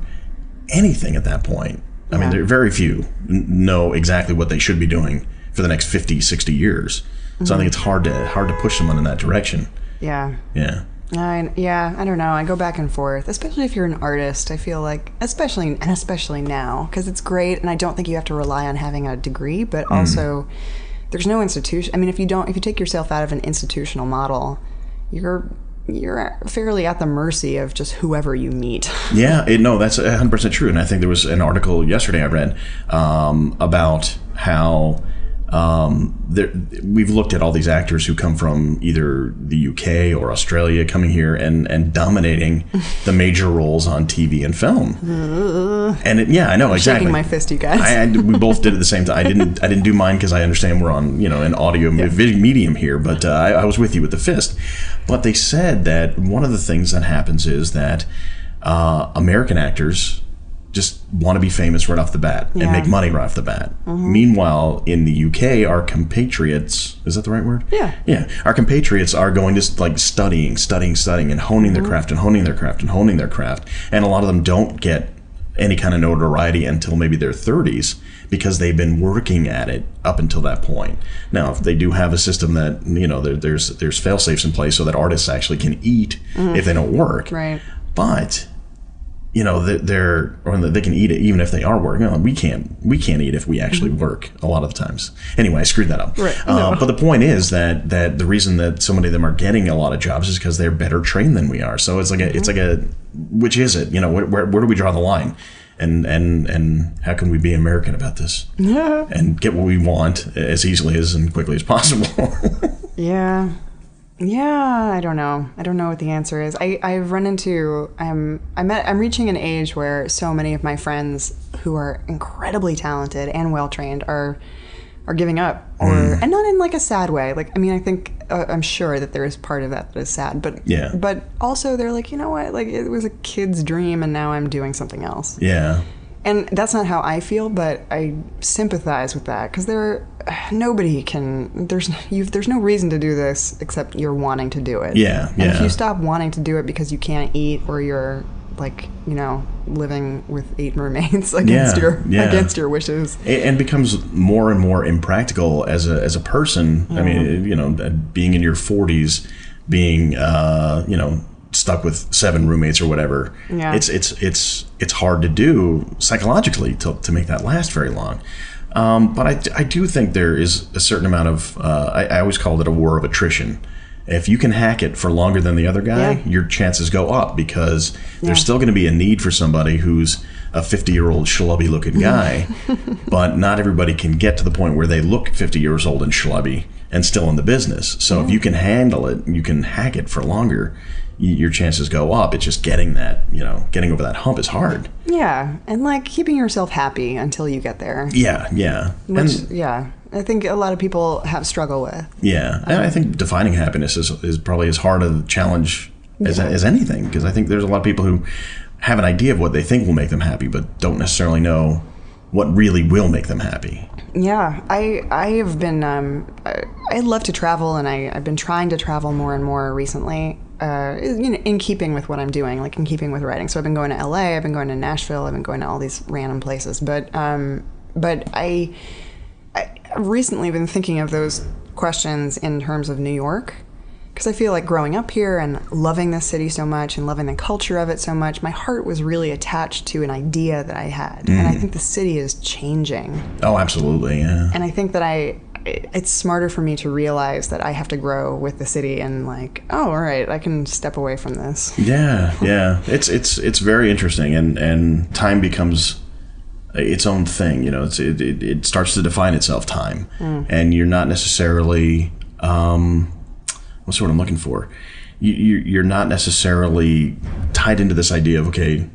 anything at that point. I mean, there are very few know exactly what they should be doing for the next 50, 60 years. So I think it's hard to push someone in that direction. Yeah. Yeah. I don't know. I go back and forth, especially if you're an artist. I feel like, especially now, because it's great, and I don't think you have to rely on having a degree, but also there's no institution. I mean, if you take yourself out of an institutional model, you're fairly at the mercy of just whoever you meet. Yeah, that's 100% true. And I think there was an article yesterday I read about how we've looked at all these actors who come from either the UK or Australia coming here and dominating the major roles on TV and film. And I know, exactly. Shaking my fist, you guys. We both did at the same time. I didn't do mine because I understand we're on an audio medium here, but I was with you with the fist. But they said that one of the things that happens is that American actors just want to be famous right off the bat and make money right off the bat. Meanwhile, in the UK, our compatriots, is that the right word? Yeah. Our compatriots are going to like studying and honing their craft and honing their craft and honing their craft. And a lot of them don't get any kind of notoriety until maybe their 30s because they've been working at it up until that point. Now, if they do have a system that, there's fail-safes in place so that artists actually can eat if they don't work. Right. But they can eat it even if they are working. No, we can't eat if we actually work a lot of the times. Anyway, I screwed that up. Right. But the point is that the reason that so many of them are getting a lot of jobs is because they're better trained than we are. So it's like a which is it? Where do we draw the line? And how can we be American about this? Yeah. And get what we want as easily and quickly as possible. Yeah. Yeah, I don't know. I don't know what the answer is. I've run into I'm reaching an age where so many of my friends who are incredibly talented and well trained are giving up, and not in like a sad way. Like, I mean, I think I'm sure that there is part of that is sad, but also they're like, you know what? Like, it was a kid's dream, and now I'm doing something else. Yeah. And that's not how I feel, but I sympathize with that because there's no reason to do this except you're wanting to do it. Yeah. And if you stop wanting to do it because you can't eat or you're like, living with 8 roommates against your wishes, and becomes more and more impractical as a person. I mean, being in your 40s, being stuck with 7 roommates or whatever. Yeah. It's hard to do psychologically to make that last very long. But I do think there is a certain amount of I always called it a war of attrition. If you can hack it for longer than the other guy, your chances go up because there's still going to be a need for somebody who's a 50-year-old schlubby looking guy, but not everybody can get to the point where they look 50 years old and schlubby and still in the business. So if you can handle it, you can hack it for longer, your chances go up. It's just getting over that hump is hard. Yeah, and like keeping yourself happy until you get there. Yeah. I think a lot of people have struggle with. Yeah, and I think defining happiness is probably as hard a challenge as anything, because I think there's a lot of people who have an idea of what they think will make them happy, but don't necessarily know what really will make them happy. Yeah, I have been, I love to travel, and I've been trying to travel more and more recently, in keeping with what I'm doing, like in keeping with writing. So I've been going to LA, I've been going to Nashville, I've been going to all these random places, but I recently been thinking of those questions in terms of New York, because I feel like growing up here and loving this city so much and loving the culture of it so much, my heart was really attached to an idea that I had. And I think the city is changing. Oh, absolutely, yeah. And I think that it's smarter for me to realize that I have to grow with the city and like, oh, all right, I can step away from this. Yeah. It's very interesting, and time becomes its own thing. It starts to define itself, time, and you're not necessarily what's the word I'm looking for? You're not necessarily tied into this idea of, okay,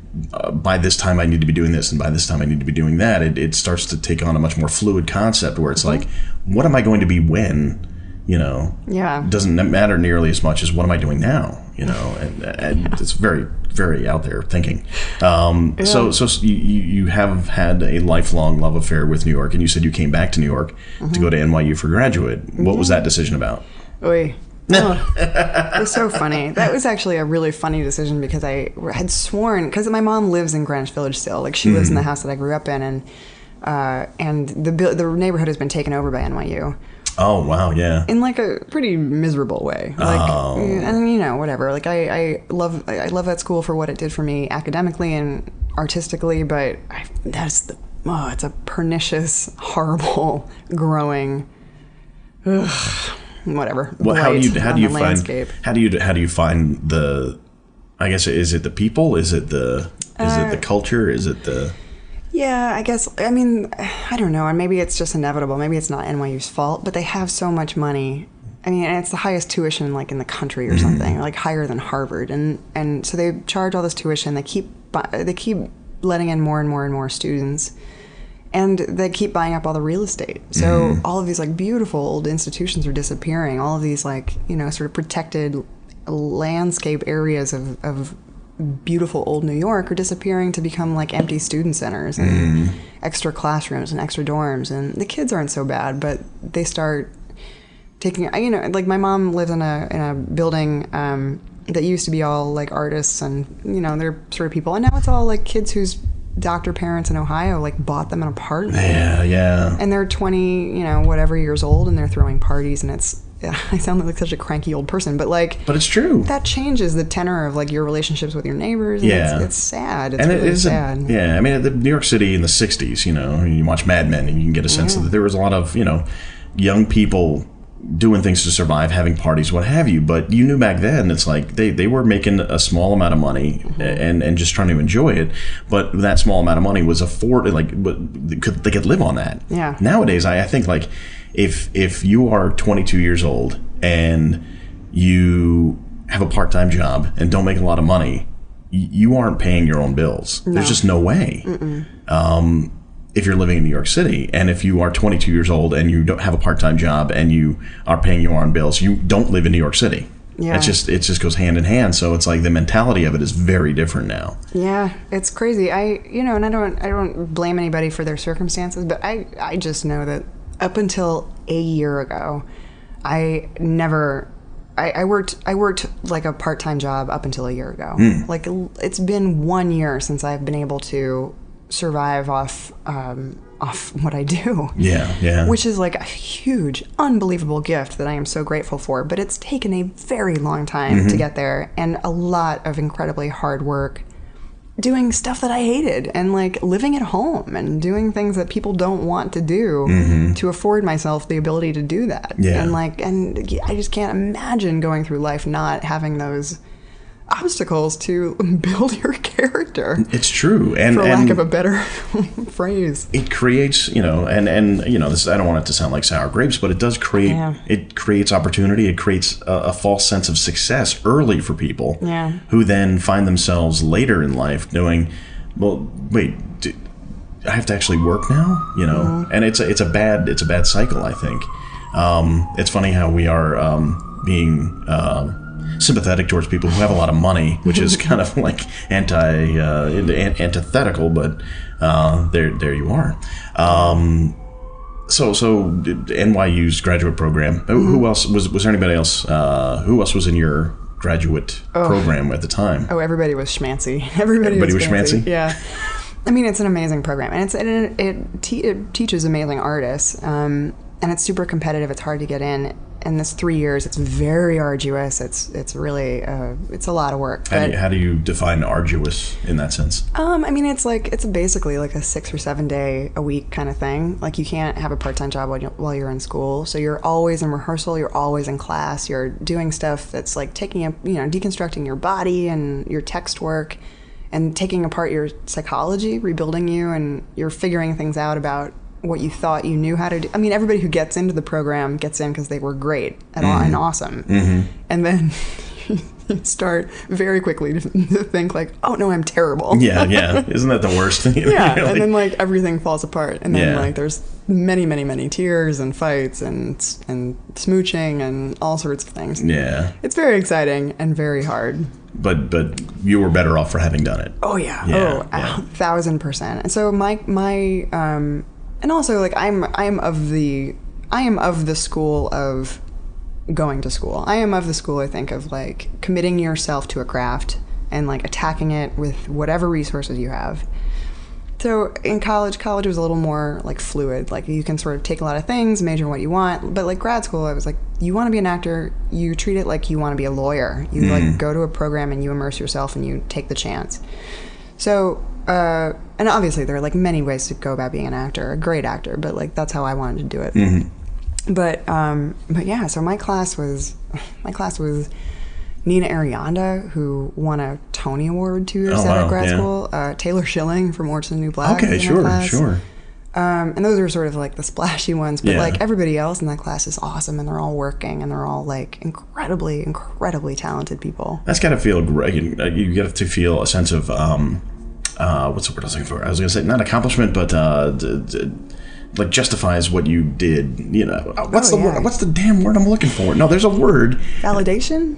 by this time I need to be doing this, and by this time I need to be doing that. It starts to take on a much more fluid concept where it's like, what am I going to be when? It doesn't matter nearly as much as what am I doing now? And it's very, very out there thinking. So you have had a lifelong love affair with New York, and you said you came back to New York to go to NYU for graduate. What was that decision about? Oy. Oh, it was so funny. That was actually a really funny decision because I had sworn, because my mom lives in Greenwich Village still, like she lives in the house that I grew up in, and the neighborhood has been taken over by NYU. Oh wow, yeah. In like a pretty miserable way, and whatever. Like I love that school for what it did for me academically and artistically, but it's a pernicious, horrible, growing. Whatever. Well, how do you find the? I guess, is it the people? Is it the culture? Is it the? Yeah, I guess. I mean, I don't know, and maybe it's just inevitable. Maybe it's not NYU's fault, but they have so much money. I mean, and it's the highest tuition like in the country or something, like higher than Harvard, and so they charge all this tuition. They keep letting in more and more and more students. And they keep buying up all the real estate. So all of these like beautiful old institutions are disappearing. All of these like, sort of protected landscape areas of beautiful old New York are disappearing to become like empty student centers and extra classrooms and extra dorms. And the kids aren't so bad, but they start taking, like my mom lives in a building that used to be all like artists and, they're sort of people. And now it's all like kids whose doctor parents in Ohio like bought them an apartment. Yeah. And they're 20, whatever years old, and they're throwing parties, and I sound like such a cranky old person, but it's true. That changes the tenor of like your relationships with your neighbors. And it's sad. It's really sad. I mean, the New York City in the 60s, you watch Mad Men and you can get a sense that there was a lot of, young people doing things to survive, having parties, what have you. But you knew back then, it's like they were making a small amount of money and just trying to enjoy it. But that small amount of money was afforded, they could live on that. Yeah. Nowadays, I think like if you are 22 years old and you have a part-time job and don't make a lot of money, you aren't paying your own bills. No. There's just no way. If you're living in New York City, and if you are 22 years old and you don't have a part-time job and you are paying your own bills, you don't live in New York City. Yeah. It just goes hand in hand. So it's like the mentality of it is very different now. Yeah, it's crazy. And I don't blame anybody for their circumstances, but I just know that up until a year ago, I worked like a part-time job up until a year ago. Like it's been 1 year since I've been able to survive off what I do. Yeah. Which is like a huge, unbelievable gift that I am so grateful for. But it's taken a very long time to get there, and a lot of incredibly hard work doing stuff that I hated, and like living at home and doing things that people don't want to do to afford myself the ability to do that. Yeah. And I just can't imagine going through life not having those obstacles to build your character. It's true. And for lack of a better phrase. It creates, this, I don't want it to sound like sour grapes, but it does create, it creates opportunity. It creates a false sense of success early for people who then find themselves later in life doing, well, wait, I have to actually work now, and it's a bad cycle, I think. It's funny how we are being sympathetic towards people who have a lot of money, which is kind of like antithetical, but there you are. So NYU's graduate program. Who else was there? Anybody else? Who else was in your graduate program at the time? Oh, everybody was schmancy. Everybody was schmancy. Yeah. I mean, it's an amazing program, and it teaches amazing artists. And it's super competitive. It's hard to get in. in this 3 years, it's very arduous. It's really it's a lot of work. How do you define arduous in that sense? I mean, it's basically like a 6 or 7 day a week kind of thing. Like, you can't have a part-time job while you're in school. So you're always in rehearsal. You're always in class. You're doing stuff that's like deconstructing your body and your text work, and taking apart your psychology, rebuilding you, and you're figuring things out about what you thought you knew how to do. I mean, everybody who gets into the program gets in because they were great and awesome. And then you start very quickly to think like, oh no, I'm terrible. Yeah. Isn't that the worst thing? Yeah. Really? And then like everything falls apart. And then like there's many tears and fights and smooching and all sorts of things. Yeah. It's very exciting and very hard. But you were better off for having done it. Oh yeah. 1,000%. And so my and also like I am of the school of going to school. I am of the school, I think, of like committing yourself to a craft and like attacking it with whatever resources you have. So in college was a little more like fluid. Like, you can sort of take a lot of things, major in what you want. But like grad school, I was like, you want to be an actor, you treat it like you want to be a lawyer. You like go to a program and you immerse yourself and you take the chance. So, and obviously there are like many ways to go about being an actor, a great actor, but like that's how I wanted to do it. But yeah, so my class was Nina Arianda, who won a Tony Award 2 years out of grad school. Taylor Schilling from Orange is the New Black. Okay, sure. And those are sort of like the splashy ones, but like everybody else in that class is awesome, and they're all working, and they're all like incredibly talented people. That's got to feel great. You get to feel a sense of what's the word I was looking for? I was going to say not accomplishment, but like justifies what you did. You know, what's the word? What's the damn word I'm looking for? No, there's a word. Validation.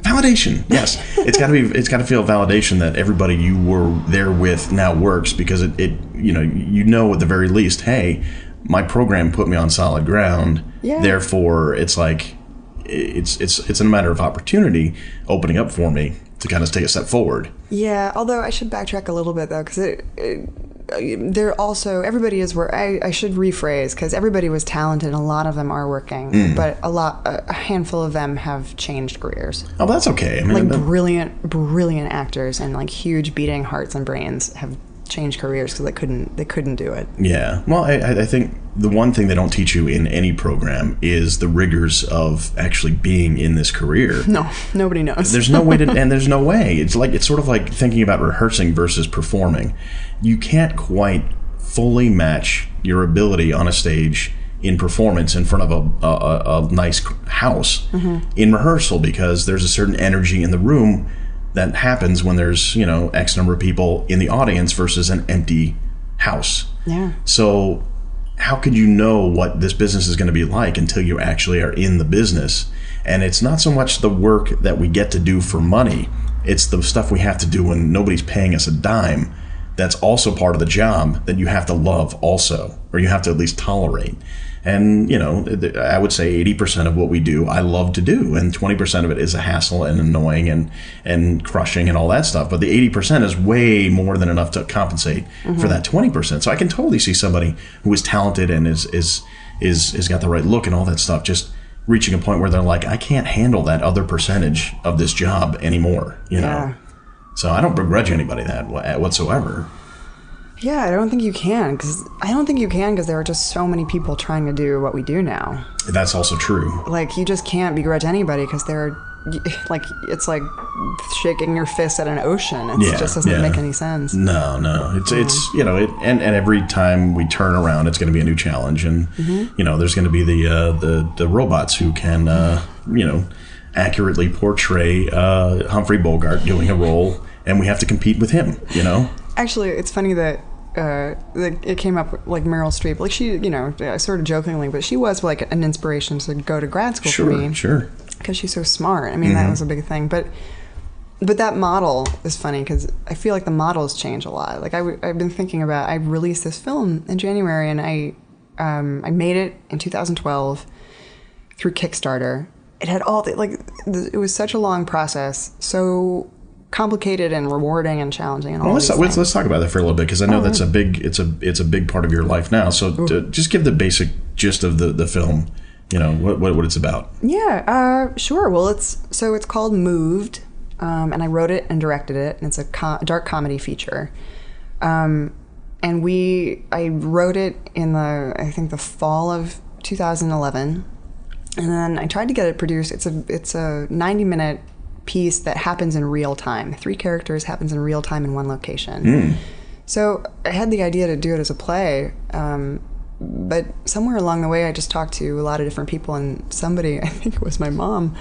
Yes, it's got to feel validation that everybody you were there with now works, because it you know at the very least, hey, my program put me on solid ground. Yeah. Therefore, it's like it's a matter of opportunity opening up for me to kind of take a step forward. Yeah, although I should backtrack a little bit though, because they're also, everybody is where I should rephrase, because everybody was talented and a lot of them are working, but a handful of them have changed careers. Oh, that's okay. I mean, like brilliant actors and like huge beating hearts and brains have changed careers because they couldn't do it. Yeah. Well, I think the one thing they don't teach you in any program is the rigors of actually being in this career. No, nobody knows. There's no way to, and there's no way. It's sort of like thinking about rehearsing versus performing. You can't quite fully match your ability on a stage in performance in front of a nice house in rehearsal, because there's a certain energy in the room that happens when there's, X number of people in the audience versus an empty house. Yeah. So how could you know what this business is going to be like until you actually are in the business? And it's not so much the work that we get to do for money. It's the stuff we have to do when nobody's paying us a dime. That's also part of the job that you have to love also, or you have to at least tolerate. And, I would say 80% of what we do, I love to do. And 20% of it is a hassle and annoying and crushing and all that stuff. But the 80% is way more than enough to compensate for that 20%. So I can totally see somebody who is talented and is got the right look and all that stuff, just reaching a point where they're like, I can't handle that other percentage of this job anymore, know? So I don't begrudge anybody that whatsoever. Yeah, I don't think you can, because there are just so many people trying to do what we do now. That's also true. Like, you just can't begrudge anybody, because it's like shaking your fist at an ocean. It just doesn't make any sense. No. It's and every time we turn around, it's going to be a new challenge, and there's going to be the robots who can accurately portray Humphrey Bogart doing a role, and we have to compete with him. Actually, it's funny that it came up like Meryl Streep. Like, she, sort of jokingly, but she was like an inspiration to go to grad school for me. Sure. Because she's so smart. I mean, that was a big thing. But that model is funny, because I feel like the models change a lot. Like, I've been thinking about, I released this film in January, and I made it in 2012 through Kickstarter. It had all it was such a long process, so complicated and rewarding and challenging and all these things. Let's talk about that for a little bit, because I know that's a big part of your life now. So just give the basic gist of the film what it's about. Yeah, sure. Well, it's called Moved, and I wrote it and directed it, and it's a dark comedy feature. And I wrote it in the fall of 2011, and then I tried to get it produced. It's a 90-minute piece that happens in real time. 3 characters, happens in real time in one location. So I had the idea to do it as a play, but somewhere along the way I just talked to a lot of different people, and somebody, I think it was my mom,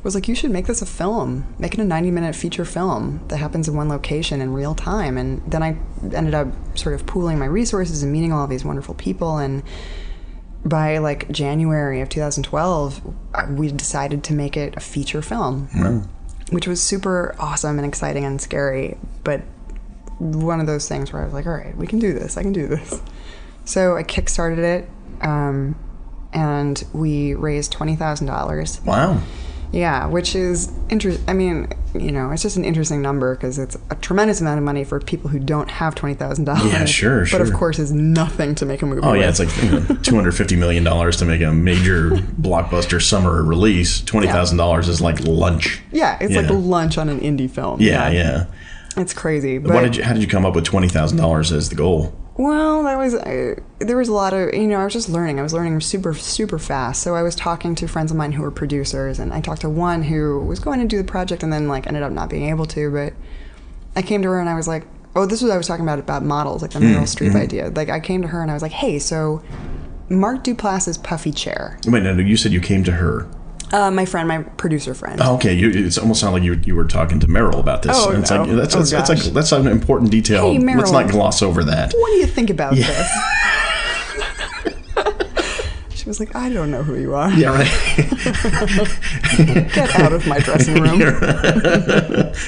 was like, you should make this a film. Make it a 90-minute feature film that happens in one location in real time. And then I ended up sort of pooling my resources and meeting all of these wonderful people, and by like January of 2012, we decided to make it a feature film, which was super awesome and exciting and scary, but one of those things where I was like, all right, we can do this. I can do this. So I kickstarted it, and we raised $20,000. Wow. Yeah, which is interesting. I mean, it's just an interesting number because it's a tremendous amount of money for people who don't have $20,000. Yeah, sure. But of course, is nothing to make a movie. Oh, yeah, with. it's like $250 million to make a major blockbuster summer release. $20,000 is like lunch. Yeah, it's like lunch on an indie film. Yeah. It's crazy. But how did you come up with $20,000 as the goal? Well, there was a lot of, I was just learning. I was learning super, super fast. So I was talking to friends of mine who were producers, and I talked to one who was going to do the project and then ended up not being able to. But I came to her and I was like, oh, this was what I was talking about models, like the Meryl Streep idea. Like I came to her and I was like, hey, so Mark Duplass's puffy chair. Wait, no, you said you came to her. My friend, my producer friend. Oh, okay. It almost sounded like you were talking to Meryl about this. Oh, it's no. That's an important detail. Hey, Meryl, let's not gloss over that. What do you think about this? She was like, I don't know who you are. Yeah, right. Get out of my dressing room.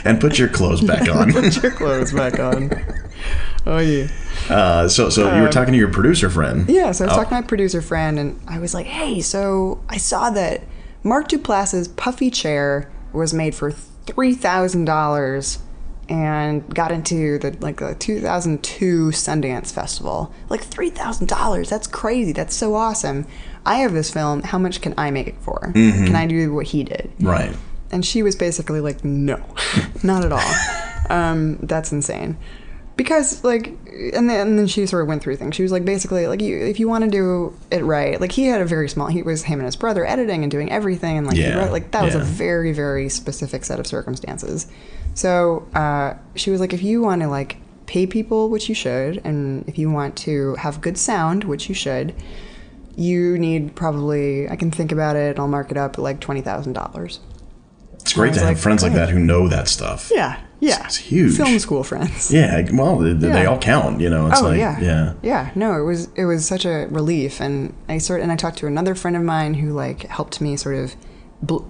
And put your clothes back on. Put your clothes back on. Oh, yeah. So you were talking to your producer friend. Yeah, so I was talking to my producer friend, and I was like, hey, so I saw that Mark Duplass's puffy chair was made for $3,000 and got into the 2002 Sundance Festival. Like $3,000, that's crazy. That's so awesome. I have this film. How much can I make it for? Can I do what he did? Right. And she was basically like, no, not at all. That's insane. Because and then she sort of went through things. She was like, basically, if you want to do it right, he had he was him and his brother editing and doing everything, and he wrote, that was a very, very specific set of circumstances. So she was like, if you want to pay people, which you should, and if you want to have good sound, which you should, you need probably, I can think about it, I'll mark it up at $20,000. It's great to have friends like that who know that stuff. Yeah. Yeah. It's huge. Film school friends. Yeah. Well, they all count, It's yeah. Yeah. No, it was such a relief. And I talked to another friend of mine who helped me sort of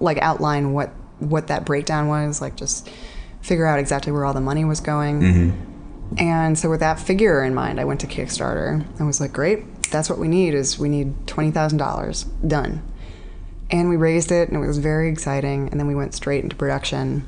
outline what that breakdown was, just figure out exactly where all the money was going. And so with that figure in mind, I went to Kickstarter and was like, great, that's what we need $20,000 done. And we raised it, and it was very exciting. And then we went straight into production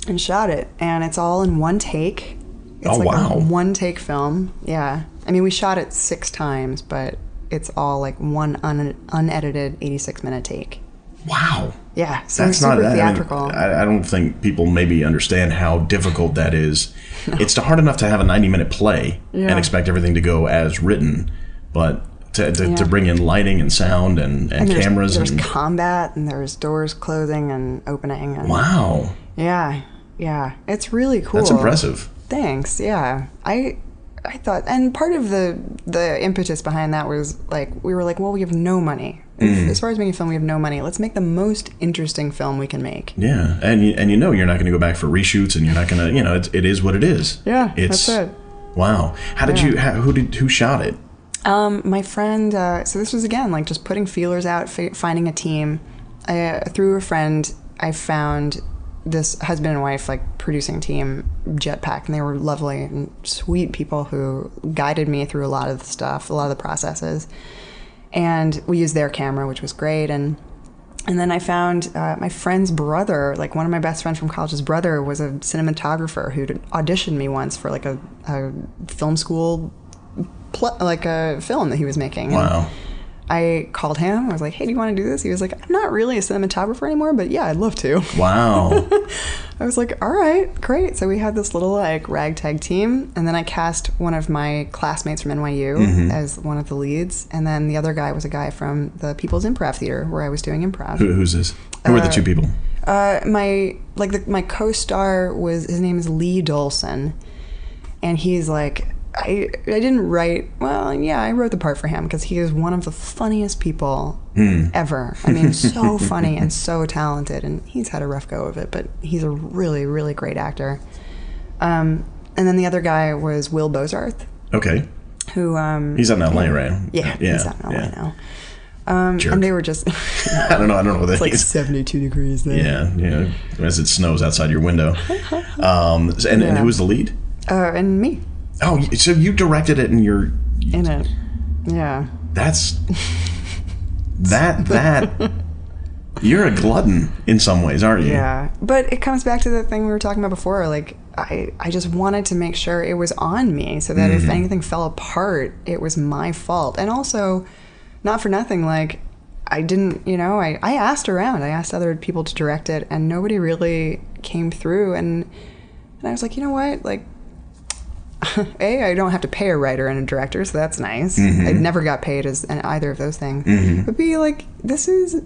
and shot it. And it's all in one take. It's a one-take film. Yeah. I mean, we shot it 6 times, but it's all one unedited 86-minute take. Wow. Yeah. So that's super not theatrical. I don't think people maybe understand how difficult that is. No. It's hard enough to have a 90-minute play and expect everything to go as written, but to bring in lighting and sound and cameras. There's combat, and there's doors closing and opening. And, wow. Yeah. Yeah. It's really cool. That's impressive. Thanks. Yeah. I thought, and part of the impetus behind that was we were well, we have no money. As far as making a film, we have no money. Let's make the most interesting film we can make. Yeah. And you're not going to go back for reshoots, and you're not going to, it is what it is. Yeah. That's it. Wow. How did who shot it? My friend, so this was again, just putting feelers out, finding a team. Through a friend, I found this husband and wife, producing team, Jetpack, and they were lovely and sweet people who guided me through a lot of the stuff, a lot of the processes. And we used their camera, which was great. And then I found my friend's brother, one of my best friends from college's brother was a cinematographer who'd auditioned me once for a film school a film that he was making. Wow. I called him. I was like, hey, do you want to do this? He was like, I'm not really a cinematographer anymore, but yeah, I'd love to. Wow. I was like, all right, great. So we had this little like ragtag team. And then I cast one of my classmates from NYU as one of the leads. And then the other guy was a guy from the People's Improv Theater where I was doing improv. Who's this? Who are the two people? My co-star his name is Lee Dolson. And he's like, I didn't write, well, yeah, I wrote the part for him because he is one of the funniest people ever. I mean, so funny and so talented, and he's had a rough go of it, but he's a really, really great actor. And then the other guy was Will Bozarth. Okay. Who, he's out in LA, right? Yeah, he's out in LA now. And they were just... I don't know what that it's like is. 72 degrees there. Yeah, as it snows outside your window. And who was the lead? And me. Oh, so you directed it and you're... In it. Yeah. That's... That... You're a glutton in some ways, aren't you? Yeah. But it comes back to the thing we were talking about before. Like, I just wanted to make sure it was on me so that if anything fell apart, it was my fault. And also, not for nothing, like, I didn't, I asked around. I asked other people to direct it, and nobody really came through. And I was like, you know what? Like, A, I don't have to pay a writer and a director, so that's nice. I never got paid as either of those things. But B, like, this is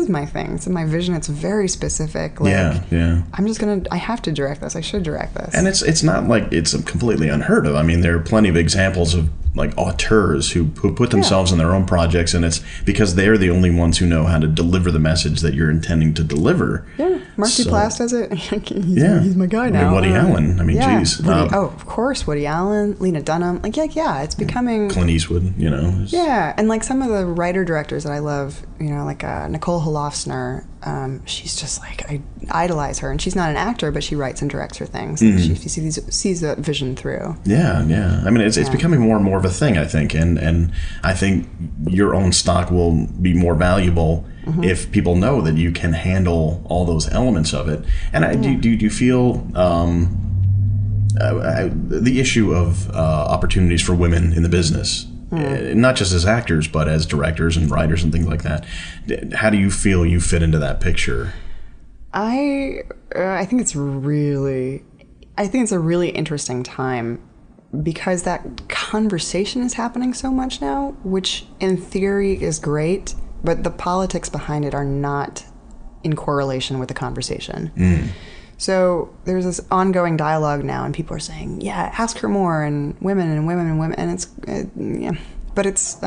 my thing. It's my vision. It's very specific. Like, yeah. I'm just I have to direct this. I should direct this. And it's not like it's completely unheard of. I mean, there are plenty of examples of like auteurs who put themselves in their own projects, and it's because they're the only ones who know how to deliver the message that you're intending to deliver. Yeah, Mark Duplass does it. He's my guy now. I mean, Woody Allen. I mean, geez. Of course, Woody Allen, Lena Dunham. Like, yeah, it's becoming... Clint Eastwood, Yeah, and like some of the writer-directors that I love, like Nicole Holofcener, she's just like, I idolize her, and she's not an actor, but she writes and directs her things. Like, she sees that vision through. Yeah. I mean, it's becoming more and more of a thing, I think, and I think your own stock will be more valuable if people know that you can handle all those elements of it. And do you feel the issue of opportunities for women in the business, not just as actors, but as directors and writers and things like that? How do you feel you fit into that picture? I think it's a really interesting time because that conversation is happening so much now, which in theory is great, but the politics behind it are not in correlation with the conversation. So there's this ongoing dialogue now, and people are saying, yeah, ask her more, and women, and it's, but it's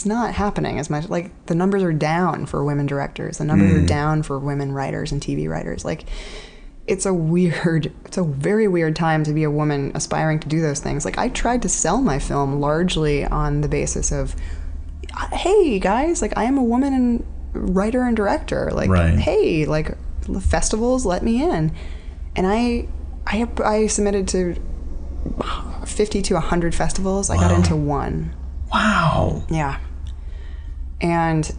not happening as much. Like, the numbers are down for women directors, the numbers are down for women writers and TV writers. Like, it's a very weird time to be a woman aspiring to do those things. Like, I tried to sell my film largely on the basis of, hey guys, like, I am a woman and writer and director. Like, hey, like, festivals, let me in. And I submitted to 50 to 100 festivals. I got into one. Wow. Yeah. And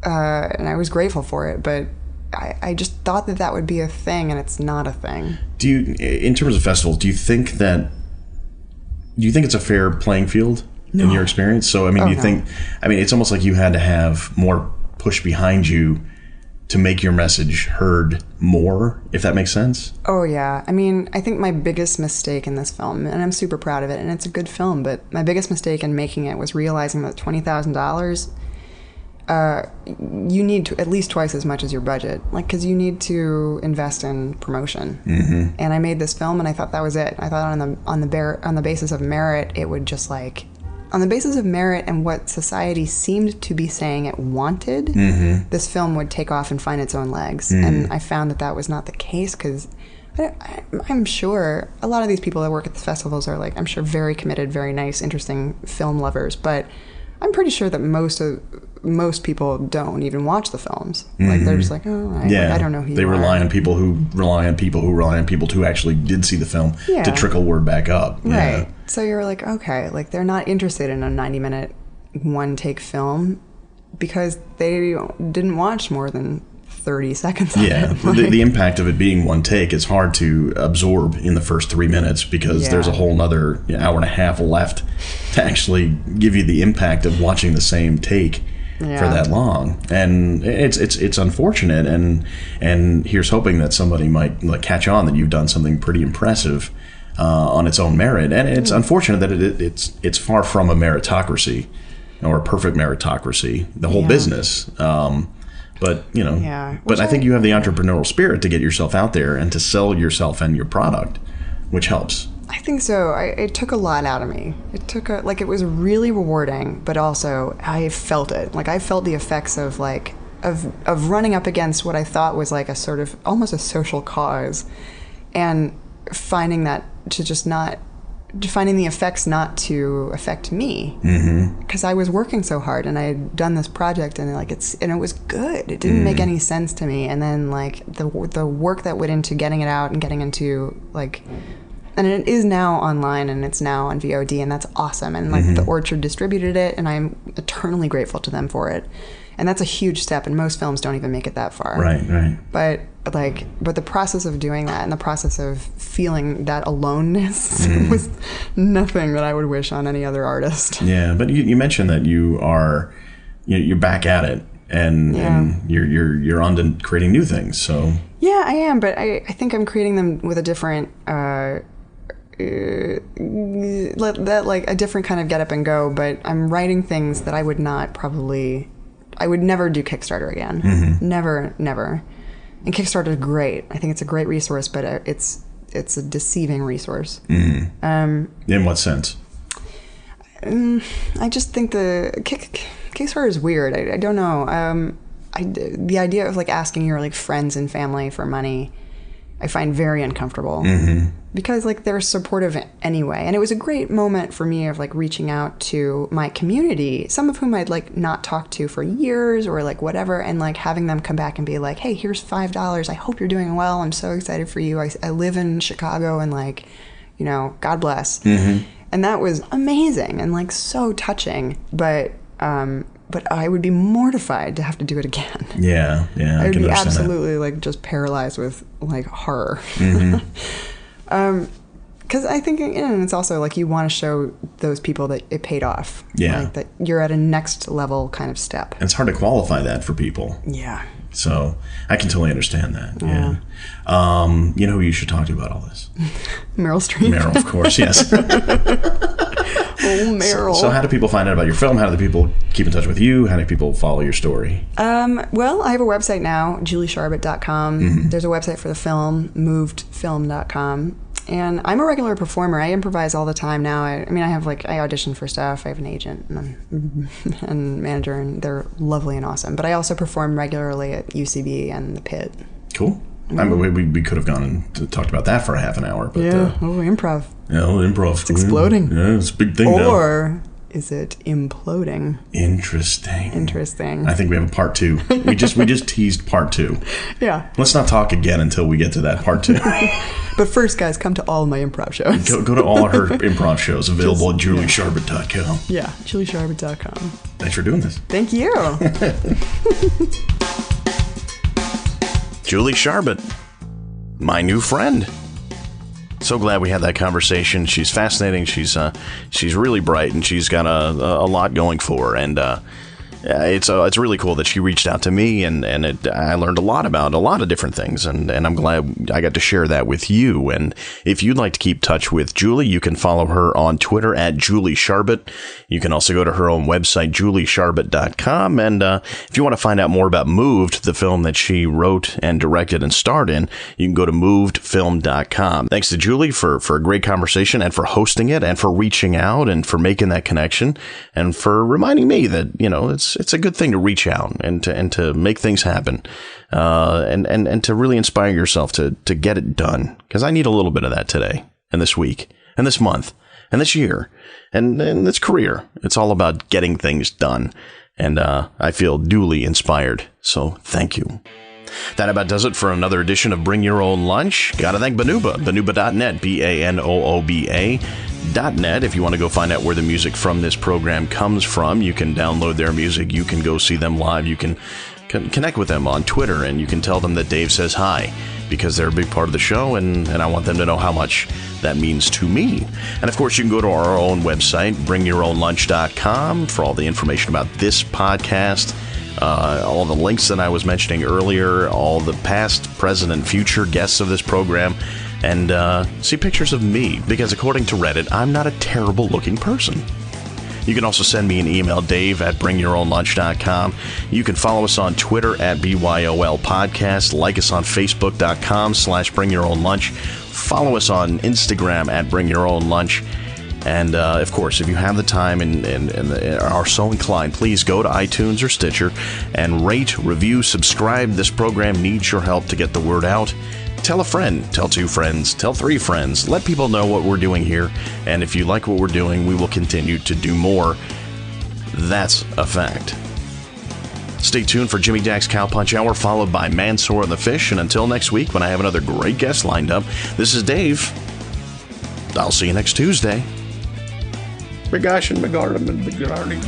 I was grateful for it, but I just thought that would be a thing, and it's not a thing. Do you, in terms of festivals, do you think it's a fair playing field in your experience? So, I mean, it's almost like you had to have more push behind you to make your message heard more, if that makes sense? Oh, yeah. I mean, I think my biggest mistake in this film, and I'm super proud of it, and it's a good film, but my biggest mistake in making it was realizing that $20,000, you need to at least twice as much as your budget, like, because you need to invest in promotion. And I made this film, and I thought that was it. I thought on the basis of merit, it would just like... On the basis of merit and what society seemed to be saying it wanted, this film would take off and find its own legs. And I found that was not the case, because I'm sure a lot of these people that work at the festivals are, like, I'm sure very committed, very nice, interesting film lovers, but I'm pretty sure that most people don't even watch the films. Like, they're just like, I don't know who you are. They rely on people who rely on people who rely on people who actually did see the film to trickle word back up. Right. So you're like, okay, like, they're not interested in a 90-minute one-take film because they didn't watch more than 30 seconds of it. Like, the impact of it being one take is hard to absorb in the first 3 minutes because there's a whole nother hour and a half left to actually give you the impact of watching the same take for that long. And it's unfortunate, and here's hoping that somebody might like catch on that you've done something pretty impressive on its own merit. And it's unfortunate that it's far from a meritocracy or a perfect meritocracy, the whole business. But I think you have the entrepreneurial spirit to get yourself out there and to sell yourself and your product, which helps. I think so. It took a lot out of me. It was really rewarding, but also I felt it. Like, I felt the effects of running up against what I thought was like a sort of almost a social cause, and finding the effects not to affect me, because I was working so hard and I had done this project, and it was good. It didn't make any sense to me, and then like the work that went into getting it out and getting into like. And it is now online, and it's now on VOD, and that's awesome. And like the Orchard distributed it, and I'm eternally grateful to them for it. And that's a huge step, and most films don't even make it that far. Right. But the process of doing that and the process of feeling that aloneness was nothing that I would wish on any other artist. Yeah, but you mentioned that you're back at it, and you're on to creating new things. So yeah, I am, but I think I'm creating them with a different. A different kind of get up and go, but I'm writing things that I would never do Kickstarter again. Never. And Kickstarter is great. I think it's a great resource, but it's a deceiving resource. In what sense? I just think the Kickstarter is weird. I don't know. The idea of like asking your like friends and family for money, I find very uncomfortable, because like they're supportive anyway. And it was a great moment for me of like reaching out to my community, some of whom I'd like not talked to for years or like whatever, and like having them come back and be like, hey, here's $5. I hope you're doing well. I'm so excited for you. I live in Chicago, and like, God bless. And that was amazing and like so touching, but I would be mortified to have to do it again. Yeah, I would can be understand absolutely like just paralyzed with like horror. Because I think, and it's also like you want to show those people that it paid off. Yeah, like that you're at a next level kind of step. And it's hard to qualify that for people. Yeah. So I can totally understand that. Yeah. You know who you should talk to about all this? Meryl Streep. Meryl, of course. Yes. Oh, Meryl. So how do people find out about your film? How do the people keep in touch with you? How do people follow your story? Well, I have a website now, juliesharbutt.com. There's a website for the film, movedfilm.com. And I'm a regular performer. I improvise all the time now. I audition for stuff. I have an agent and manager, and they're lovely and awesome. But I also perform regularly at UCB and the Pit. Cool. I mean, we could have gone and talked about that for a half an hour. But, improv. Yeah, improv. It's exploding. Yeah, it's a big thing now. Or is it imploding? Interesting. I think we have a part 2. We just teased part 2. Yeah. Let's not talk again until we get to that part 2. But first, guys, come to all of my improv shows. Go to all her improv shows, available at juliesharbutt.com. Yeah, juliesharbutt.com. Thanks for doing this. Thank you. Julie Sharbutt, my new friend. So glad we had that conversation. She's fascinating. She's really bright, and she's got a lot going for her. And it's really cool that she reached out to me, and I learned a lot about a lot of different things, and I'm glad I got to share that with you. And if you'd like to keep touch with Julie, you can follow her on Twitter at Julie Sharbutt. You can also go to her own website, juliesharbutt.com. And if you want to find out more about Moved, the film that she wrote and directed and starred in, you can go to movedfilm.com. Thanks to Julie for a great conversation, and for hosting it, and for reaching out, and for making that connection, and for reminding me that, it's a good thing to reach out and to make things happen, and to really inspire yourself to get it done. Because I need a little bit of that today, and this week, and this month, and this year, and this career. It's all about getting things done, and I feel duly inspired. So thank you. That about does it for another edition of Bring Your Own Lunch. Gotta thank Banuba, banuba.net, BANOOBA.net. If you want to go find out where the music from this program comes from, you can download their music, you can go see them live, you can connect with them on Twitter, and you can tell them that Dave says hi. because they're a big part of the show, and I want them to know how much that means to me. And of course, you can go to our own website, bringyourownlunch.com, for all the information about this podcast, all the links that I was mentioning earlier, all the past, present, and future guests of this program, and see pictures of me, because according to Reddit, I'm not a terrible looking person. You can also send me an email, dave@bringyourownlunch.com. You can follow us on Twitter @BYOL Podcast. Like us on Facebook.com/bringyourownlunch. Follow us on Instagram @bringyourownlunch. And, of course, if you have the time and are so inclined, please go to iTunes or Stitcher and rate, review, subscribe. This program needs your help to get the word out. Tell a friend, tell 2 friends, tell 3 friends. Let people know what we're doing here. And if you like what we're doing, we will continue to do more. That's a fact. Stay tuned for Jimmy Dack's Cowpunch Hour, followed by Mansoor and the Fish. And until next week, when I have another great guest lined up, this is Dave. I'll see you next Tuesday. Big gosh and big garden and big garden.